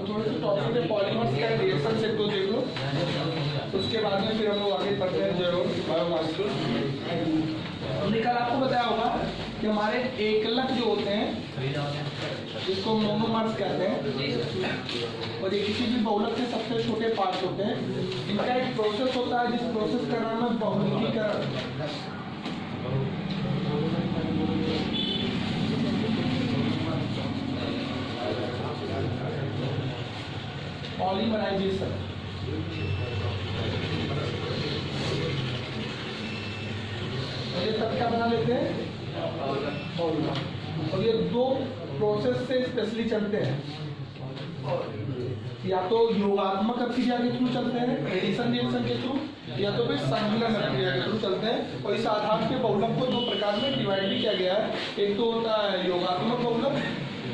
थोड़े से टॉपिक पे पॉलीमर्स का रिएक्शन से तो देख लो, उसके बाद में फिर हम लोग आगे बढ़ते हैं जरूर बायोमॉलिक्यूल। हमने कल आपको बताया होगा कि हमारे एकलक जो होते हैं जिसको मोनोमर्स कहते हैं, और ये किसी भी बहुलक के सबसे छोटे पार्ट होते हैं। इनका एक प्रोसेस होता है जिस प्रोसेस का नाम है बहुलकीकरण। पॉलीमराइजेशन। ये सब क्या बना लेते हैं? और ये दो प्रोसेस से स्पेशली चलते हैं, या तो योगात्मक अभिक्रिया के थ्रू चलते हैं, एडिशन रिएक्शन के थ्रू, या तो फिर संघनन अभिक्रिया के थ्रू चलते हैं। और इस आधार के बहुलक को दो प्रकार में डिवाइड भी किया गया है। एक तो होता है योगात्मक बहुलक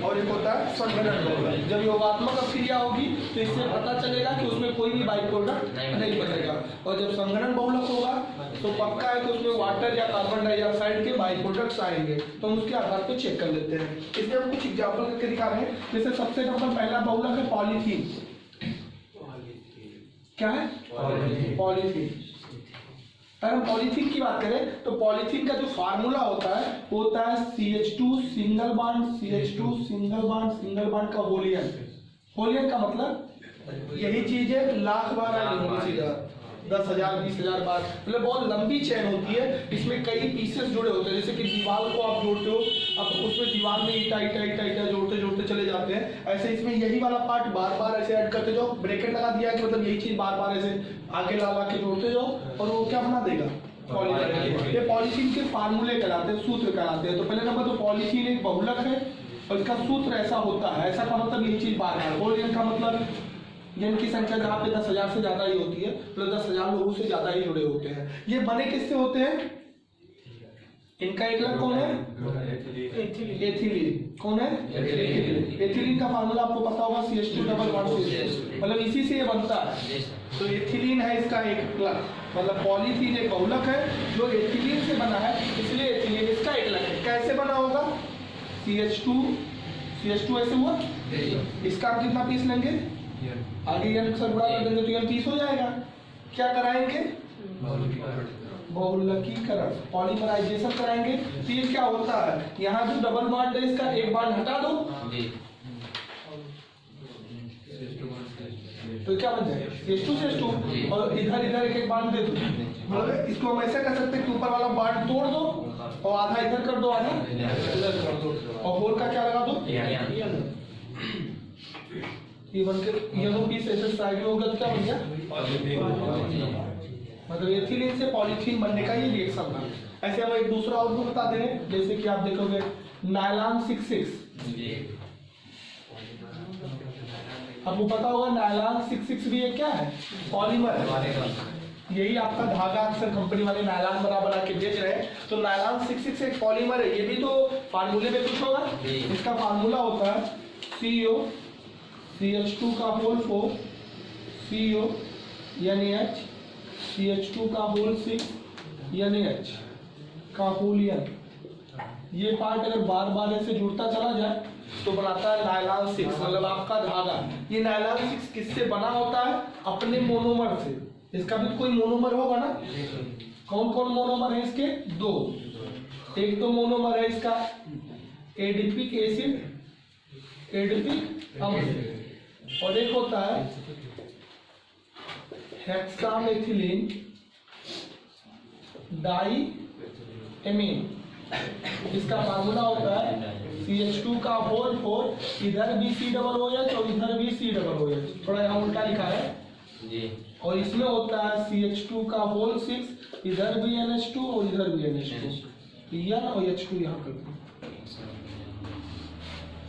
और एक होता है संघनन बहुलक। जब योगात्मक अभिक्रिया होगी तो इससे पता चलेगा कि उसमें कोई भी बाई प्रोडक्ट नहीं बनेगा, और जब संघनन बहुलक होगा तो पक्का है कि उसमें वाटर या कार्बन डाइऑक्साइड के बाई प्रोडक्ट्स आएंगे। तो हम उसके आधार पर चेक कर लेते हैं। इसमें हम कुछ एग्जाम्पल करके दिखा रहे हैं। जैसे सबसे नंबर पहला बहुलक है पॉलीथीन। क्या है? पॉलीथीन। अगर हम पॉलीथीन की बात करें तो पॉलीथीन का जो फार्मूला होता है वो होता है CH2 single bond CH2 single bond का होलियन। होलियन का मतलब यही चीज है, लाख बार आएगी होगी सीधा, 10,000 20,000 बार, मतलब बहुत लंबी चेन होती है। इसमें कई पीसेस जुड़े होते हैं। जैसे कि दीवार को आप जोड़ते हो, अब उसमें दीवार में ईटा जोड़ते चले जाते हैं। ऐसे इसमें यही वाला पार्ट बार बार ऐसे ऐड करते जाओ। ब्रैकेट लगा दिया कि मतलब यही चीज बार बार ऐसे आगे ला के जोड़ते जाओ और वो क्या बना देगा? पॉलीथीन। ये पॉलीथीन के फार्मूले कहलाते हैं, सूत्र कहलाते हैं। तो पहले नंबर तो पॉलीथीन एक बहुलक है और इसका सूत्र ऐसा होता है। ऐसा का मतलब यही चीज बार बार। होलियन का मतलब जन की संख्या जहाँ पे 10,000 से ज्यादा ही होती है, मतलब 10,000 लोगों से ज्यादा ही जुड़े होते हैं। ये बने किससे होते हैं? इनका एकलक कौन है? एथिलीन। कौन है? एथिलीन का फार्मूला आपको पता होगा CH2 डबल बॉन्ड CH2, मतलब इसी से ये बनता है। तो एथिलीन है इसका एकलक, मतलब पॉलीथीन एक बहुलक है जो एथिलीन से बना है, इसलिए एथिलीन इसका एकलक है। कैसे बना होगा? CH2 ऐसे हुआ, इसका आप कितना पीस लेंगे? आगे n से गुणा कर देंगे तो n 30 हो जाएगा। क्या कराएंगे? बहुलकीकरण, पॉलीमराइजेशन कराएंगे। तो ये क्या होता है, यहाँ जो डबल बॉन्ड है इसका एक बॉन्ड हटा दो तो क्या बन जाएगा? CH2 और इधर एक बॉन्ड दे दो। मतलब इसको हम ऐसा कर सकते हैं कि ऊपर वाला बॉन्ड तोड़ दो और आधा इधर कर दो, आधा इधर कर दो, और होल का क्या लगा दो? ये बनकर ये दो पीस ऐसे साइड में होगा तो क्या बन गया? मतलब एथिलीन से पॉलीथीन बनने का ये रिएक्शन था। ऐसे हम एक दूसरा और भी बता दे रहे हैं। जैसे कि आप देखोगे नायलॉन 66, आपको पता होगा नायलॉन 66 भी क्या है? पॉलीमर है। यही आपका धागा अक्सर कंपनी वाले नायलॉन बना के बेच रहे हैं। तो नायलॉन 66 एक पॉलीमर है। ये भी तो फार्मूले में कुछ होगा। इसका फार्मूला होता है CO CH2 का होल 4 CO NaH CH2 का होल 6 NaH का होल N। ये पार्ट अगर बार बार ऐसे जुड़ता चला जाए तो बनाता है नायलॉन 6, मतलब आपका धागा। ये नायलॉन 6 किससे बना होता है? अपने मोनोमर से। इसका भी कोई मोनोमर होगा ना? कौन कौन मोनोमर है इसके? दो। एक तो मोनोमर है इसका एडिपिक एसिड, एडिपिक अम्ल, और एक होता है हेक्सामेथिलीन डाईएमीन। इसका फार्मूला होता है CH2 का होल 4, इधर भी C डबल OH और इधर भी C डबल OH, थोड़ा यहाँ उल्टा लिखा है जी। और इसमें होता है CH2 का होल 6, इधर भी NH2 और इधर भी NH2, N और H2 यहाँ कर दो।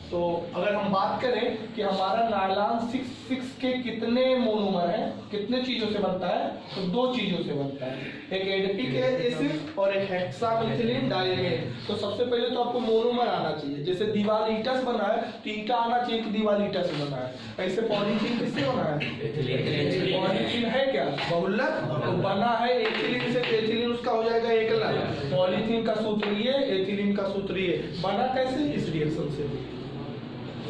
तो अगर हम बात करें कि हमारा नायलॉन 66 के कितने मोनोमर हैं, कितने चीजों से बनता है, तो दो चीजों से बनता है, एक एडिपिक एसिड और एक हेक्सामेथिलीन डाईएमीन। तो सबसे पहले तो आपको मोनोमर आना चाहिए। जैसे दीवार ईटा से बना है तो ईटा आना चाहिए कि दीवार ईटा से बना है। ऐसे पॉलीथीन किससे बना है? पॉलीथीन है क्या? बहुलक। तो बना है एथिलीन से, एथिलीन उसका हो जाएगा एकलक। पॉलीथीन का सूत्र ये, एथिलीन का सूत्र ये। बना कैसे? इस रिएक्शन से।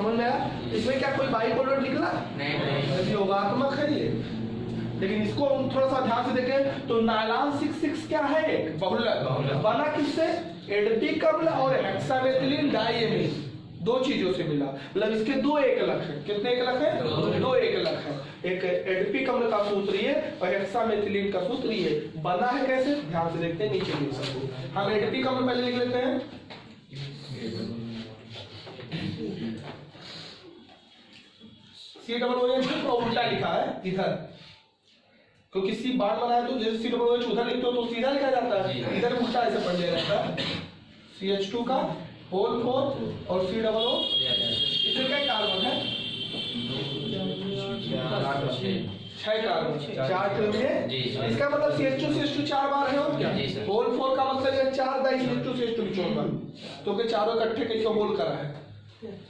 समझ में आया? इसमें क्या कोई बाई प्रोडक्ट निकला? नहीं, योगात्मक है ये। लेकिन इसको हम थोड़ा सा ध्यान से देखें तो नायलॉन 66 क्या है? एक बहुलक। बना किससे? एडिपिकम्ल और हेक्सामेथिलीन डाइएमीन, दो चीजों से मिला। मतलब इसके दो एकलक है। कितने एकलक है? दो एकलक है। एक एडिपिकम्ल का सूत्र ये और हेक्सामेथिलीन का सूत्र ये। बना है कैसे? ध्यान से देखते हैं, नीचे लिख सकते हैं। हम एडिपिकम्ल पहले लिख लेते हैं। COOH को उल्टा लिखा है इधर, क्योंकि सी बार बना है तो जैसे COOH उधर लिखते हो तो सीधा लिखा जाता है, इधर उल्टा ऐसे पढ़ लिया जाता है। CH2 का होल 4 और COO, इसमें क्या कार्बन है? 6 कार्बन, 4 ट्रिब्यून। इसका मतलब CH2 4 बार है और क्या? होल 4 का मतलब है 4 दाई CH2 निचोड़, तो के चारों इकट्ठे कैसे होल करा है?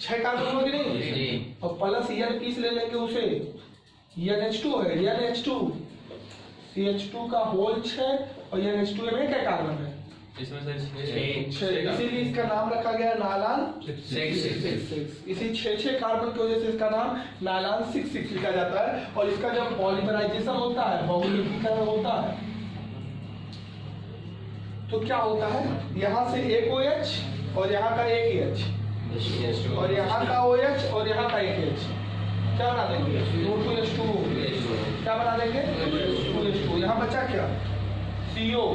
6 कार्बन होगी नहीं? और प्लस EN पीस ले लेंगे उसे, NH2 है, NH2 CH2 का होल 6 और NH2 में क्या कार्बन है? इसमें सर 6, इसीलिए इसका नाम रखा गया नायलॉन 66। इसी 6 कार्बन की वजह से इसका नाम नायलॉन 66 लिखा जाता है। और इसका जब पॉलीमराइजेशन होता है, बहुलकीकरण होता है, तो क्या होता है? यहाँ से एक OH और यहाँ का एक H और यहाँ का OH और यहाँ का एक H, क्या बना देंगे? 2H2। क्या बना देंगे? 2H2। यहाँ बचा क्या? CO।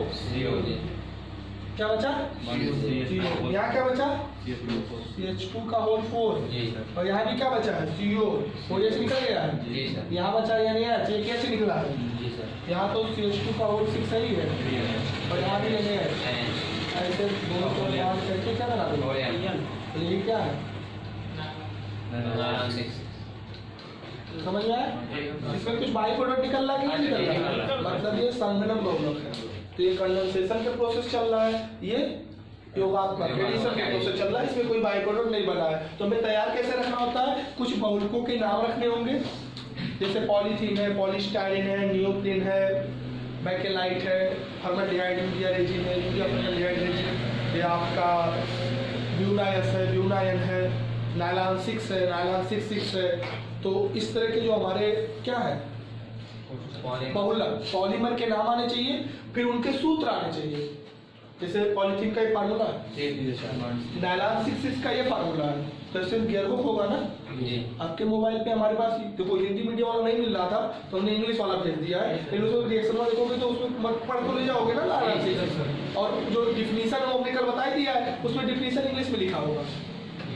क्या बचा? CO। यहाँ क्या बचा? CH2 का होल 4 और यहाँ भी क्या बचा है? CO। OH निकल गया है, यहाँ बचा यानी एक H निकला है। यहाँ तो CH2 का होल 6 सही है और यहाँ भी नहीं है। ऐसे दोनों को याद करके क्या बना देंगे? तो ये क्या है? समझ में आया? इसमें कुछ बाई प्रोडक्ट निकल रहा है कि नहीं निकल रहा? मतलब ये संघनन बहुलक है। तो ये कंडेंसेशन का प्रोसेस चल रहा है, ये योगात्मक एडिशन का प्रोसेस चल रहा है, इसमें कोई बाई प्रोडक्ट नहीं बना है। तो हमें तैयार कैसे रखना होता है? कुछ बहुलकों के नाम रखने होंगे, जैसे पॉलीथीन है, पॉलीस्टाइरीन है, नियोप्रीन है, बैकेलाइट है, फॉर्मल्डिहाइड यूरिया रेजिन है, यूरिया फॉर्मल्डिहाइड रेजिन, ये आपका ब्यूनायस है, ब्यूनायन है, नायलॉन 6 है, नायलॉन 66 है। तो इस तरह के जो हमारे क्या है बहुलक पॉलीमर के नाम आने चाहिए, फिर उनके सूत्र आने चाहिए। जैसे पॉलीथीन का ये फार्मूला है, नायलॉन 66 का ये फार्मूला है, तो सिर्फ गियरबुक होगा ना? आपके मोबाइल पे हमारे पास देखो हिंदी मीडियम वाला नहीं मिल रहा था तो हमने इंग्लिश वाला भेज दिया है। लेकिन उसमें रिएक्शन वाला देखोगे तो उसमें मत पढ़ तो ले जाओगे ना आराम से। और जो डिफिनीशन हमने कल बता दिया है उसमें डिफिनीशन इंग्लिश में लिखा होगा।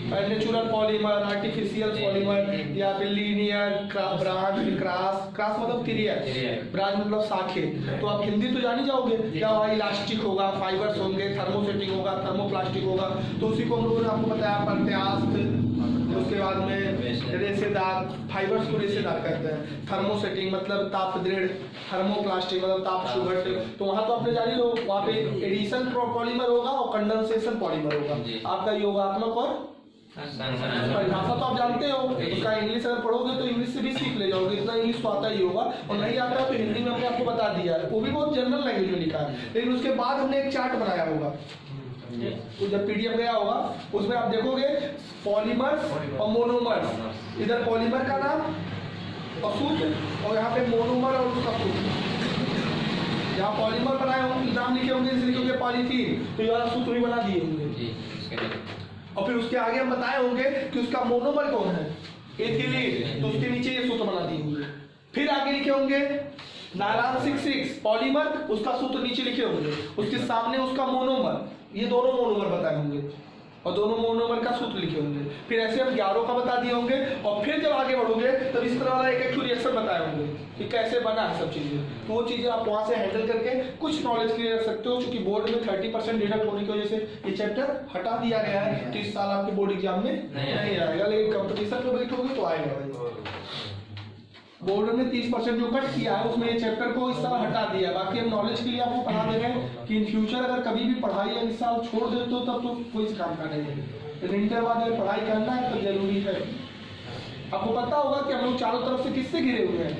नेचुरल पॉलीमर, आर्टिफिशियल पॉलीमर या फिर लीनियर, ब्रांच, क्रॉस मतलब क्रिया, ब्रांच मतलब शाखे। तो आप हिंदी तो जान ही जाओगे, क्या वहाँ इलास्टिक होगा, फाइबर्स होंगे, थर्मोसेटिंग होगा, थर्मोप्लास्टिक होगा। तो उसी को हम लोगों ने आपको बताया प्रत्यास्थ, उसके बाद में रेशेदार, फाइबर्स को रेशेदार कहते हैं, थर्मोसेटिंग मतलब ताप दृढ़, थर्मोप्लास्टिक मतलब ताप सुघट। तो वहाँ तो आपने जानी लो, वहाँ पे एडिशन पॉलीमर होगा और कंडेंसेशन पॉलीमर होगा। आपका योगात्मक और परिभाषा तो आप जानते हो, उसका इंग्लिश अगर पढ़ोगे तो इंग्लिश से भी सीख ले जाओगे, इतना इंग्लिश तो आता ही होगा। और नहीं आता है तो हिंदी में हमने आपको बता दिया है, वो भी बहुत जनरल लैंग्वेज में लिखा है। लेकिन उसके बाद हमने एक चार्ट बनाया होगा, तो जब PDF गया होगा उसमें आप देखोगे पॉलीमर और मोनोमर, इधर पॉलीमर का नाम और सूत्र और यहाँ पे मोनोमर और उसका सूत्र। यहाँ पॉलीमर बनाए होंगे, नाम लिखे होंगे, जैसे लिखोगे पॉलीथीन तो यहाँ सूत्र भी बना दिए होंगे। और फिर उसके आगे हम बताए होंगे कि उसका मोनोमर कौन है, एथिलीन, तो उसके नीचे ये सूत्र बना दिए होंगे। फिर आगे लिखे होंगे नायलॉन 66 पॉलीमर, उसका सूत्र नीचे लिखे होंगे, उसके सामने उसका मोनोमर, ये दोनों मोनोमर बताए होंगे और दोनों मोनोमर का सूत्र लिखे होंगे। फिर ऐसे हम 11 का बता दिए होंगे और फिर जब आगे बढ़ोगे तब इस तरह वाला एक रिएक्शन बताए होंगे कि कैसे बना है सब चीजें। तो वो चीजें आप वहां से हैंडल करके कुछ नॉलेज क्लियर रख सकते हो। क्योंकि बोर्ड में 30% डिडक्ट होने की वजह से ये चैप्टर हटा दिया गया है, तो इस साल आपके बोर्ड एग्जाम में नहीं आएगा, लेकिन कंपटीशन में बैठोगे तो आएगा। बोर्ड ने 30% जो कट किया है उसमें ये चैप्टर को इस साल हटा दिया। बाकी हम नॉलेज के लिए आपको पढ़ा दे रहे हैं कि इन फ्यूचर अगर कभी भी पढ़ाई इस साल छोड़ देते हो तब तो कोई काम का नहीं है, लेकिन इंटर बाद अगर पढ़ाई करना है तो जरूरी है। आपको पता होगा कि हम लोग चारों तरफ से किससे घिरे हुए हैं?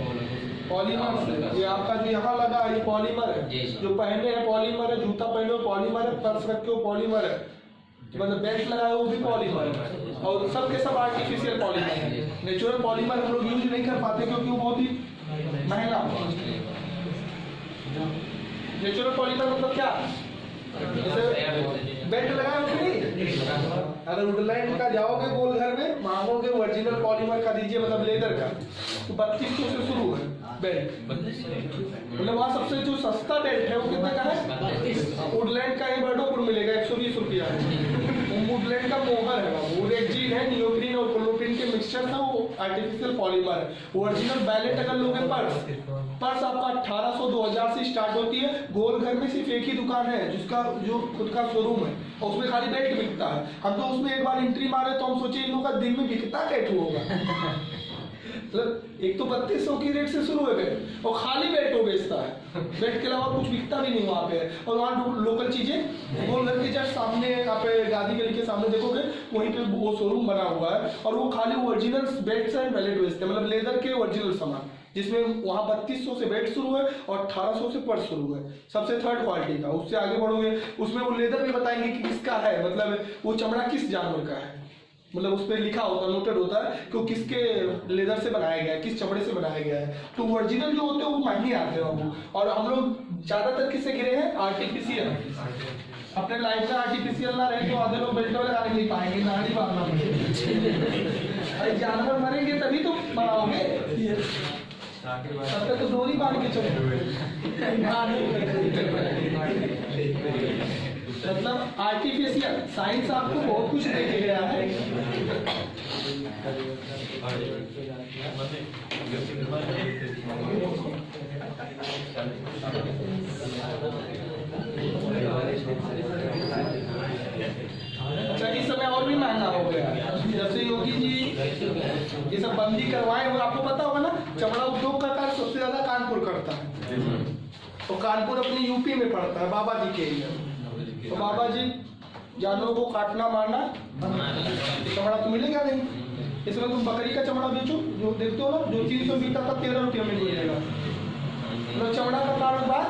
पॉलीमर से। ये आपका जो यहाँ लगा ये पॉलीमर है, जो पहने हैं पॉलीमर है, जूता पहने हो पॉलीमर है, पर्स रखे हो पॉलीमर है, मतलब बेल्ट लगाए वो भी पॉलीमर, और सब के सब आर्टिफिशियल पॉलीमर है। नेचुरल पॉलीमर हम लोग यूज नहीं कर पाते क्योंकि वो बहुत ही महंगा होता है। नेचुरल पॉलीमर मतलब क्या, बेल्ट लगाए हो कि नहीं, अगर वुडलैंड का जाओगे गोल घर में मांगोगे ओरिजिनल पॉलीमर का दीजिए, मतलब लेदर का, तो 3200 से शुरू है बेल्ट। मतलब वहाँ सबसे जो सस्ता बेल्ट है वो कितना का है, वुडलैंड का ही बर्डोपुर मिलेगा 120 रुपया। वुडलैंड का मोहर है, वो रेक्जीन है, नियोप्रीन और पोलोप्रीन के मिक्सचर था, वो आर्टिफिशियल पॉलीमर है। ओरिजिनल बैलेट अगर लोगे पर्स आपका 1800 2000 से स्टार्ट होती है। गोल घर में सिर्फ एक ही दुकान है जिसका जो खुद का शोरूम है और उसमें खाली बेल्ट बिकता है। हम तो उसमें एक बार एंट्री मारे तो हम सोचे इन लोगों का दिन में बिकता कैसे होगा। मतलब एक तो 3200 की रेट से शुरू है बेल्ट, और खाली बेल्ट वो बेचता है, बेल्ट के अलावा कुछ बिकता भी नहीं वहाँ पे। और वहाँ लोकल चीजें गोल घर के जस्ट सामने आप गांधी गली के सामने देखोगे वहीं पे वो शोरूम बना हुआ है, और वो खाली ओरिजिनल बेल्ट एंड बेल्ट बेचते हैं, मतलब लेदर के ओरिजिनल सामान, जिसमें वहाँ 3200 से बेल्ट शुरू है और 1800 से पर्स शुरू है, सबसे थर्ड क्वालिटी का। उससे आगे बढ़ोगे उसमें वो लेदर भी बताएंगे कि किसका है, मतलब वो चमड़ा किस जानवर का है, मतलब उस पर लिखा होता है, नोटेड होता है कि वो किसके लेदर से बनाया गया है, किस चमड़े से बनाया गया है। तो ओरिजिनल जो होते हैं वो महंगे आते हैं वो, और हम लोग ज्यादातर किससे गिरे हैं, आर्टिफिशियल। अपने लाइफ में आर्टिफिशियल ना रहे तो आधे लोग बेल्ट लगाने नहीं पाएंगे, नाड़ी बांधना पड़ेगा। अरे जानवर मरेंगे तभी तो बनाओगे, तब तक तो डोरी बांध के चलो। मतलब आर्टिफिशियल साइंस आपको बहुत कुछ देके गया है। अच्छा इस समय और भी महंगा हो गया, जब से योगी जी ये सब बंदी करवाए हुए, आपको पता होगा ना चमड़ा उद्योग का कार्य सबसे ज्यादा कानपुर करता है, तो कानपुर अपनी यूपी में पड़ता है, बाबा जी के एरिया। तो बाबा जी जानवरों को काटना मारना, चमड़ा तो मिलेगा नहीं। इसमें तुम बकरी का चमड़ा बेचो, जो देखते हो ना जो 300 बिकता था 13 रुपये में मिलेगा। तो चमड़ा का कारोबार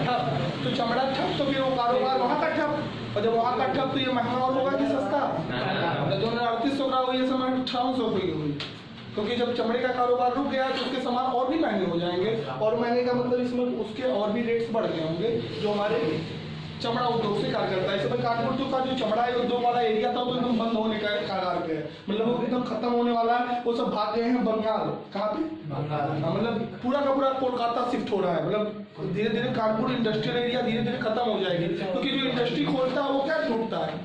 ठप, तो चमड़ा ठप तो फिर वो कारोबार वहाँ का ठप, और जब वहाँ का ठप तो ये महंगा और होगा कि सस्ता। जो 3800 का हुई ये समय 1800 रुपये हुई, क्योंकि जब चमड़े का कारोबार रुक गया तो उसके सामान और भी महंगे हो जाएंगे, और महंगे का मतलब इसमें उसके और भी रेट्स बढ़ गए होंगे जो हमारे चमड़ा उद्योग से कार्य करता है। इस समय कानपुर का जो चमड़ा उद्योग वाला एरिया था वो एकदम बंद होने का कगार पे है, मतलब वो एकदम खत्म होने वाला है। वो सब भाग गए हैं बंगाल, कहाँ पे बंगाल, मतलब पूरा का पूरा कोलकाता शिफ्ट हो रहा है। मतलब धीरे धीरे कानपुर इंडस्ट्रियल एरिया धीरे धीरे खत्म हो जाएगी, क्योंकि जो इंडस्ट्री खोलता है वो क्या ढूंढता है,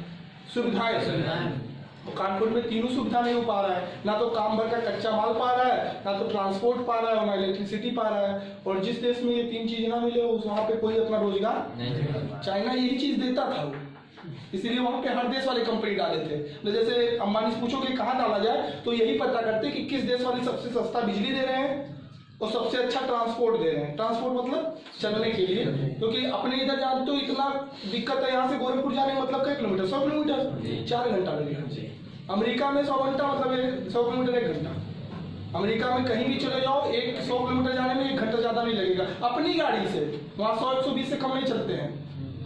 सुविधाएं। तो कानपुर में तीनों सुविधा नहीं हो पा रहा है, ना तो काम भर का कच्चा माल पा रहा है, ना तो ट्रांसपोर्ट पा रहा है, ना इलेक्ट्रिसिटी पा रहा है। और जिस देश में ये तीन चीज ना मिले उस वहाँ पे कोई अपना रोजगार नहीं। चाइना यही चीज देता था वो, इसीलिए वहाँ पे हर देश वाले कंपनी डाले थे। तो जैसे अंबानी से पूछोगे कहाँ डाला जाए तो यही पता करते कि किस देश वाले सबसे सस्ता बिजली दे रहे हैं और सबसे अच्छा ट्रांसपोर्ट दे रहे हैं। ट्रांसपोर्ट मतलब चलने के लिए, क्योंकि अपने इधर जाते तो इतना दिक्कत है, यहाँ से गोरखपुर जाने मतलब कई किलोमीटर, 100 किलोमीटर 4 घंटा लगेगा। अमेरिका में 100 घंटा मतलब 100 किलोमीटर 1 घंटा। अमेरिका में कहीं भी चले जाओ 100 किलोमीटर जाने में 1 घंटा ज्यादा नहीं लगेगा अपनी गाड़ी से। वहाँ 100-120 से कम नहीं चलते हैं,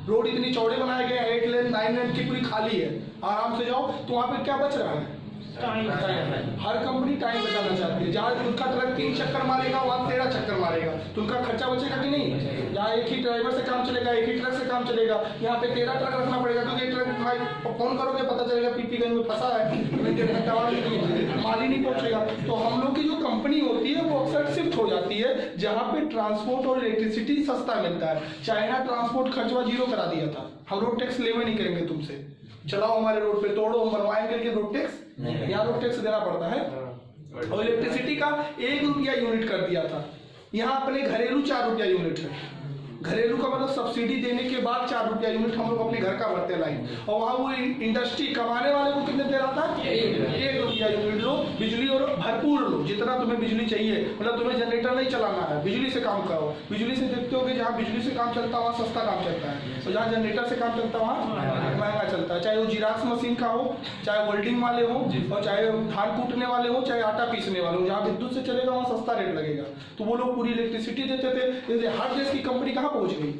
रोड इतनी चौड़े बनाए गए हैं, 8 लेन 9 लेन की पूरी खाली है, आराम से जाओ। तो वहाँ पे क्या बच रहा है, हर कंपनी टाइम बचाना चाहती है। जहाँ उनका ट्रक 3 चक्कर मारेगा वहाँ 13 चक्कर मारेगा, तो उनका खर्चा बचेगा कि नहीं। यहाँ एक ही ड्राइवर से काम चलेगा, एक ही ट्रक से काम चलेगा, यहाँ पे 13 ट्रक रखना पड़ेगा, क्योंकि एक ट्रक फोन करोगे पता चलेगा पीपीगंज में फंसा है, माल ही नहीं पहुंचेगा। तो हम लोग की जो कंपनी होती है वो अक्सर शिफ्ट हो जाती है जहाँ पे ट्रांसपोर्ट और इलेक्ट्रिसिटी सस्ता मिलता है। चाइना ट्रांसपोर्ट खर्चवा 0 करा दिया था, हम रोड टैक्स लेवे नहीं करेंगे तुमसे, चलाओ हमारे रोड पे, तोड़ो हम बनवाएंगे कि रोड टैक्स, यहाँ रोड टैक्स देना पड़ता है। और इलेक्ट्रिसिटी का 1 रुपया यूनिट कर दिया था, यहाँ अपने घरेलू 4 रुपया यूनिट है। घरेलू का मतलब सब्सिडी देने के बाद 4 रुपया यूनिट हम लोग अपने घर का भरते हैं लाइन, और वहाँ वो इंडस्ट्री कमाने वाले को कितने दे रहा था, 1 रुपया यूनिट लो बिजली, और भरपूर लो जितना तुम्हें बिजली चाहिए। मतलब तुम्हें जनरेटर नहीं चलाना है, बिजली से काम करो। बिजली से देखते हो कि जहाँ बिजली से काम चलता है वहाँ सस्ता काम चलता है, और जहाँ जनरेटर से काम चलता है वहाँ महंगा चलता है, चाहे वो जिराक्स मशीन का हो, चाहे वेल्डिंग वाले हो, और चाहे धान कूटने वाले हो, चाहे आटा पीसने वाले हो। जहाँ विद्युत से चलेगा वहाँ सस्ता रेट लगेगा। तो वो लोग पूरी इलेक्ट्रिसिटी देते थे। जैसे हर देश की कंपनी कहाँ पहुँच गई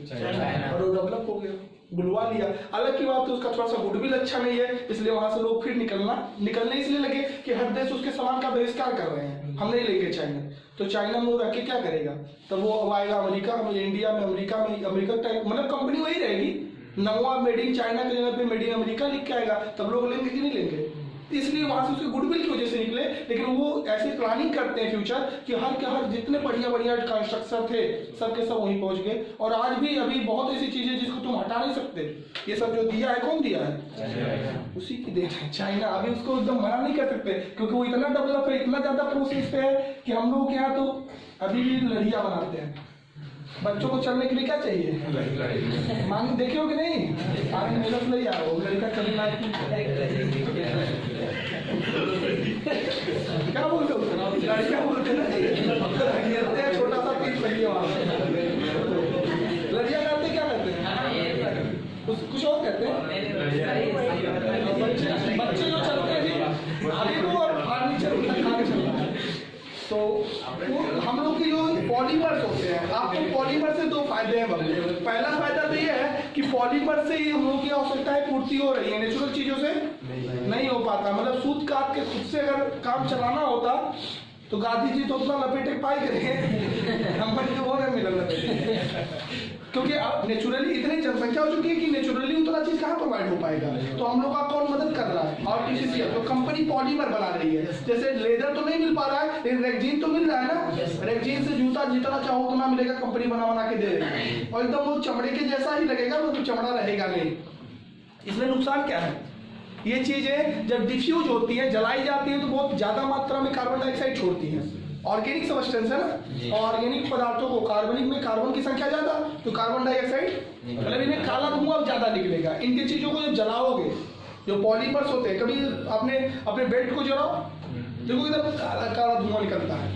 और वो डेवलप हो गया, बुलवा लिया। अलग की बात है उसका थोड़ा सा गुडविल अच्छा नहीं है, इसलिए वहां से लोग फिर निकलने इसलिए लगे कि हर देश उसके सामान का बहिष्कार कर रहे हैं, हम नहीं लेंगे चाइना। तो चाइना में वो रह के क्या करेगा? तब वो आएगा अमेरिका में, इंडिया में, अमेरिका टाइप मतलब कंपनी वही रहेगी, नवा मेड इन चाइना की जगह पे मेड इन अमेरिका लिख के आएगा। तब लोग लेंगे कि नहीं लेंगे? इसलिए वहां से उसके गुडविल की वजह से निकले। लेकिन वो ऐसी प्लानिंग करते हैं फ्यूचर कि हर के हर जितने बढ़िया बढ़िया कंस्ट्रक्शन थे सबके सब वहीं पहुंच गए। और आज भी अभी बहुत ऐसी चीजें जिसको तुम हटा नहीं सकते। ये सब जो दिया है कौन दिया है? उसी की देन है चाइना। अभी उसको एकदम मना नहीं कर सकते क्योंकि वो इतना डेवलप है, इतना ज्यादा प्रोसेस पे है कि हम लोग के यहाँ तो अभी भी लड़ियां बनाते हैं। बच्चों को चलने के लिए क्या चाहिए? मांग देखे हो कि नहीं? आगे मेहनत नहीं आ वो लड़का चलना क्या बोलते हो? लड़कियां बोलते हैं छोटा सा पीस लगी वहां। लड़ियां करते क्या करते हैं? कुछ और कहते हैं। बच्चे जो चलते हैं अभी वो फर्नीचर खा के चलता है। तो हम लोग की जो पॉलीमर्स होते हैं, आपको पॉलीमर से दो फायदे हैं बल्कि। पहला फायदा तो ये है कि पॉलीमर से ही हम लोग की आवश्यकताएं पूर्ति हो रही है, नेचुरल चीजों से नहीं हो पाता। मतलब सूत काट के खुद से अगर काम चलाना होता तो गांधी जी तो उतना लपेटे पाई करें हम वो नहीं मिला लपेटे। क्योंकि अब नेचुरली इतनी जनसंख्या हो चुकी है कि नेचुरली उतना चीज कहाँ प्रोवाइड हो पाएगा। तो हम लोग का कौन मदद कर रहा है? आर्टिफिशियल। तो कंपनी पॉलीमर बना रही है। जैसे लेदर तो नहीं मिल पा रहा है लेकिन रेक्जीन तो मिल रहा है ना। रेक्जीन से जूता जितना चाहो उतना मिलेगा, कंपनी बना के दे रही है। और एकदम वो चमड़े के जैसा ही लगेगा, वो तो चमड़ा रहेगा नहीं। इसमें नुकसान क्या है? ये चीजें जब डिफ्यूज होती है, जलाई जाती है, तो बहुत ज्यादा मात्रा में कार्बन डाइऑक्साइड छोड़ती है। ऑर्गेनिक सब्सटेंस है ना, ऑर्गेनिक पदार्थों को कार्बनिक में कार्बन की संख्या ज्यादा तो कार्बन डाइऑक्साइड मतलब इन्हें काला धुआं ज्यादा निकलेगा। इनकी चीजों को जब जलाओगे, जो पॉलीमर्स होते हैं, कभी आपने अपने बेल्ट को जलाओ, देखो इधर काला काला धुआं निकलता है।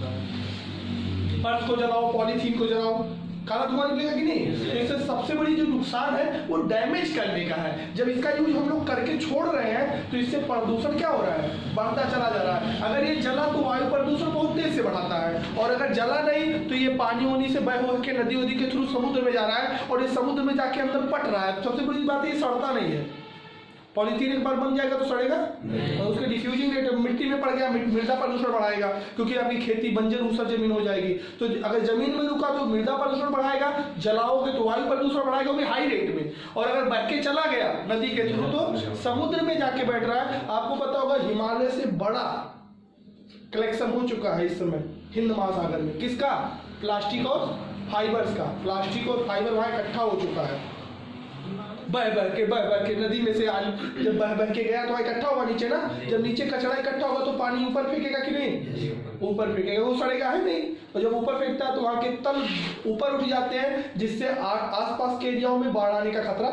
पर्स को जलाओ, पॉलीथीन को जलाओ, काला धुआं निकलेगा कि नहीं? तो इससे सबसे बड़ी जो नुकसान है वो डैमेज करने का है। जब इसका यूज हम लोग करके छोड़ रहे हैं तो इससे प्रदूषण क्या हो रहा है? बढ़ता चला जा रहा है। अगर ये जला तो वायु प्रदूषण बहुत तेज से बढ़ाता है, और अगर जला नहीं तो ये पानी वानी से बह हो के नदी वदी के थ्रू समुद्र में जा रहा है, और ये समुद्र में जाके अंदर पट रहा है। सबसे बड़ी बात ये सड़ता नहीं है। पॉलीथीन एक बार बन जाएगा तो सड़ेगा, और उसके डिफ्यूजिंग रेट मिट्टी में पड़ गया, मृदा प्रदूषण बढ़ाएगा, क्योंकि आपकी खेती बंजर ऊसर जमीन हो जाएगी। तो अगर जमीन में रुका तो मृदा प्रदूषण बढ़ाएगा, जलाओगे तो वायु प्रदूषण बढ़ाएगा, वो भी हाई रेट में। और अगर बह के चला गया नदी के थ्रू तो समुद्र में जाके बैठ रहा है। आपको पता होगा हिमालय से बड़ा कलेक्शन हो चुका है इस समय हिंद महासागर में। किसका? प्लास्टिक और फाइबर्स का। प्लास्टिक और फाइबर वहां इकट्ठा हो चुका है। बह के नदी में से आज जब बह के गया तो इकट्ठा होगा नीचे ना। जब नीचे कचरा इकट्ठा होगा तो पानी ऊपर फेंकेगा कि नहीं? ऊपर फेंकेगा, वो सड़ेगा है नहीं। और जब ऊपर फेंकता है तो वहाँ के तल ऊपर उठ जाते हैं, जिससे आसपास के एरियाओं में बाढ़ आने का खतरा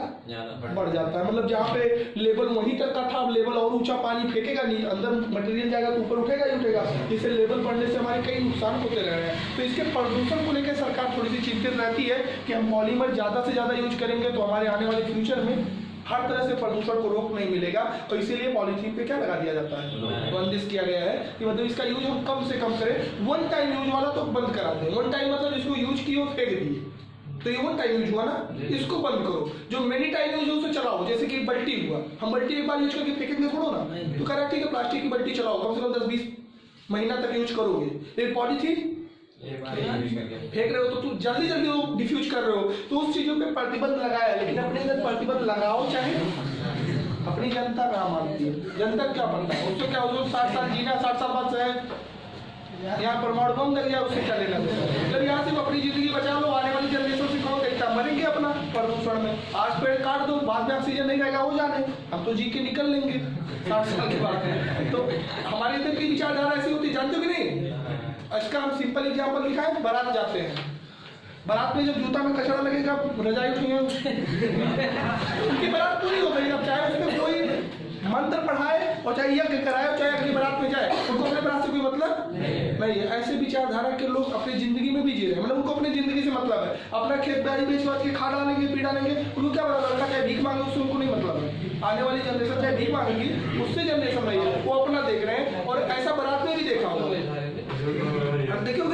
बढ़ जाता है। मतलब जहाँ पे लेवल वहीं तक का था, लेवल और ऊंचा पानी फेंकेगा नहीं, अंदर मटेरियल जाएगा तो ऊपर उठेगा ही उठेगा। इससे लेवल बढ़ने से हमारे कई नुकसान होते रह रहे हैं। तो इसके प्रदूषण को लेकर सरकार थोड़ी सी चिंतित रहती है कि हम पॉलीमर ज्यादा से ज्यादा यूज करेंगे तो हमारे आने वाले फ्यूचर में हर तरह से प्रदूषण को रोक नहीं मिलेगा। तो इसीलिए पॉलीथीन पे क्या लगा दिया जाता है? बंदिश किया गया है कि मतलब इसका यूज हम कम से कम करें। वन टाइम यूज वाला तो बंद करा दें। वन टाइम मतलब इसको यूज किए और फेंक दिए, तो ये वन टाइम यूज हुआ ना, इसको बंद करो। जो मेनी टाइम यूज हो उसे चलाओ। जैसे कि बल्टी हुआ, हम बल्टी एक बार यूज करके फेंकेंगे थोड़ा ना, तो कह रहा है ठीक है प्लास्टिक की बल्टी चलाओ, कम से कम 10-20 महीना तक यूज करोगे। लेकिन पॉलीथीन फेंक रहे हो तो तुम जल्दी जल्दी वो डिफ्यूज कर रहे हो, तो उस चीजों पे प्रतिबंध लगाया है। लेकिन अपने अंदर प्रतिबंध लगाओ चाहे, अपनी जनता कहाँ मानती है? जनता क्या बनता है? उसको क्या, उसको 60 साल जीना, 60 साल बाद शायद यहाँ परमाणु बम लग जाए, उससे क्या लेना? जब यहाँ सिर्फ अपनी जिंदगी बचा लो, आने वाली जनरेशन से कहो देखता मरेंगे अपना प्रदूषण में। आज पेड़ काट दो, बाद में ऑक्सीजन नहीं रहेगा, वो जाने, हम तो जी के निकल लेंगे 60 साल के बाद। तो हमारे अंदर की विचारधारा ऐसी होती, जानते हो कि नहीं? इसका हम सिंपल एग्जांपल दिखाएं। बारात जाते हैं, बारात में जब जूता में कचरा लगेगा, रजाई उठेंगे उनकी बारात पूरी हो गई। अब चाहे उसमें कोई मंत्र पढ़ाए और चाहे यज्ञ कराए और चाहे अपनी बारात में जाए, उनको अपने बारात से कोई मतलब नहीं है। ऐसे विचारधारा के लोग अपनी जिंदगी में भी जी रहे हैं। मतलब उनको अपनी जिंदगी से मतलब है, अपना खेत बाड़ी बेच बात के खा डालेंगे, पी डालेंगे, उनको क्या मतलब? लड़का चाहे भीख मांगे उससे उनको नहीं मतलब है। आने वाली जनरेशन चाहे भीख मांगेगी, उससे जनरेशन रही है, वो अपना देख रहे हैं। और ऐसा बारात में भी देखा होगा, अब देखियो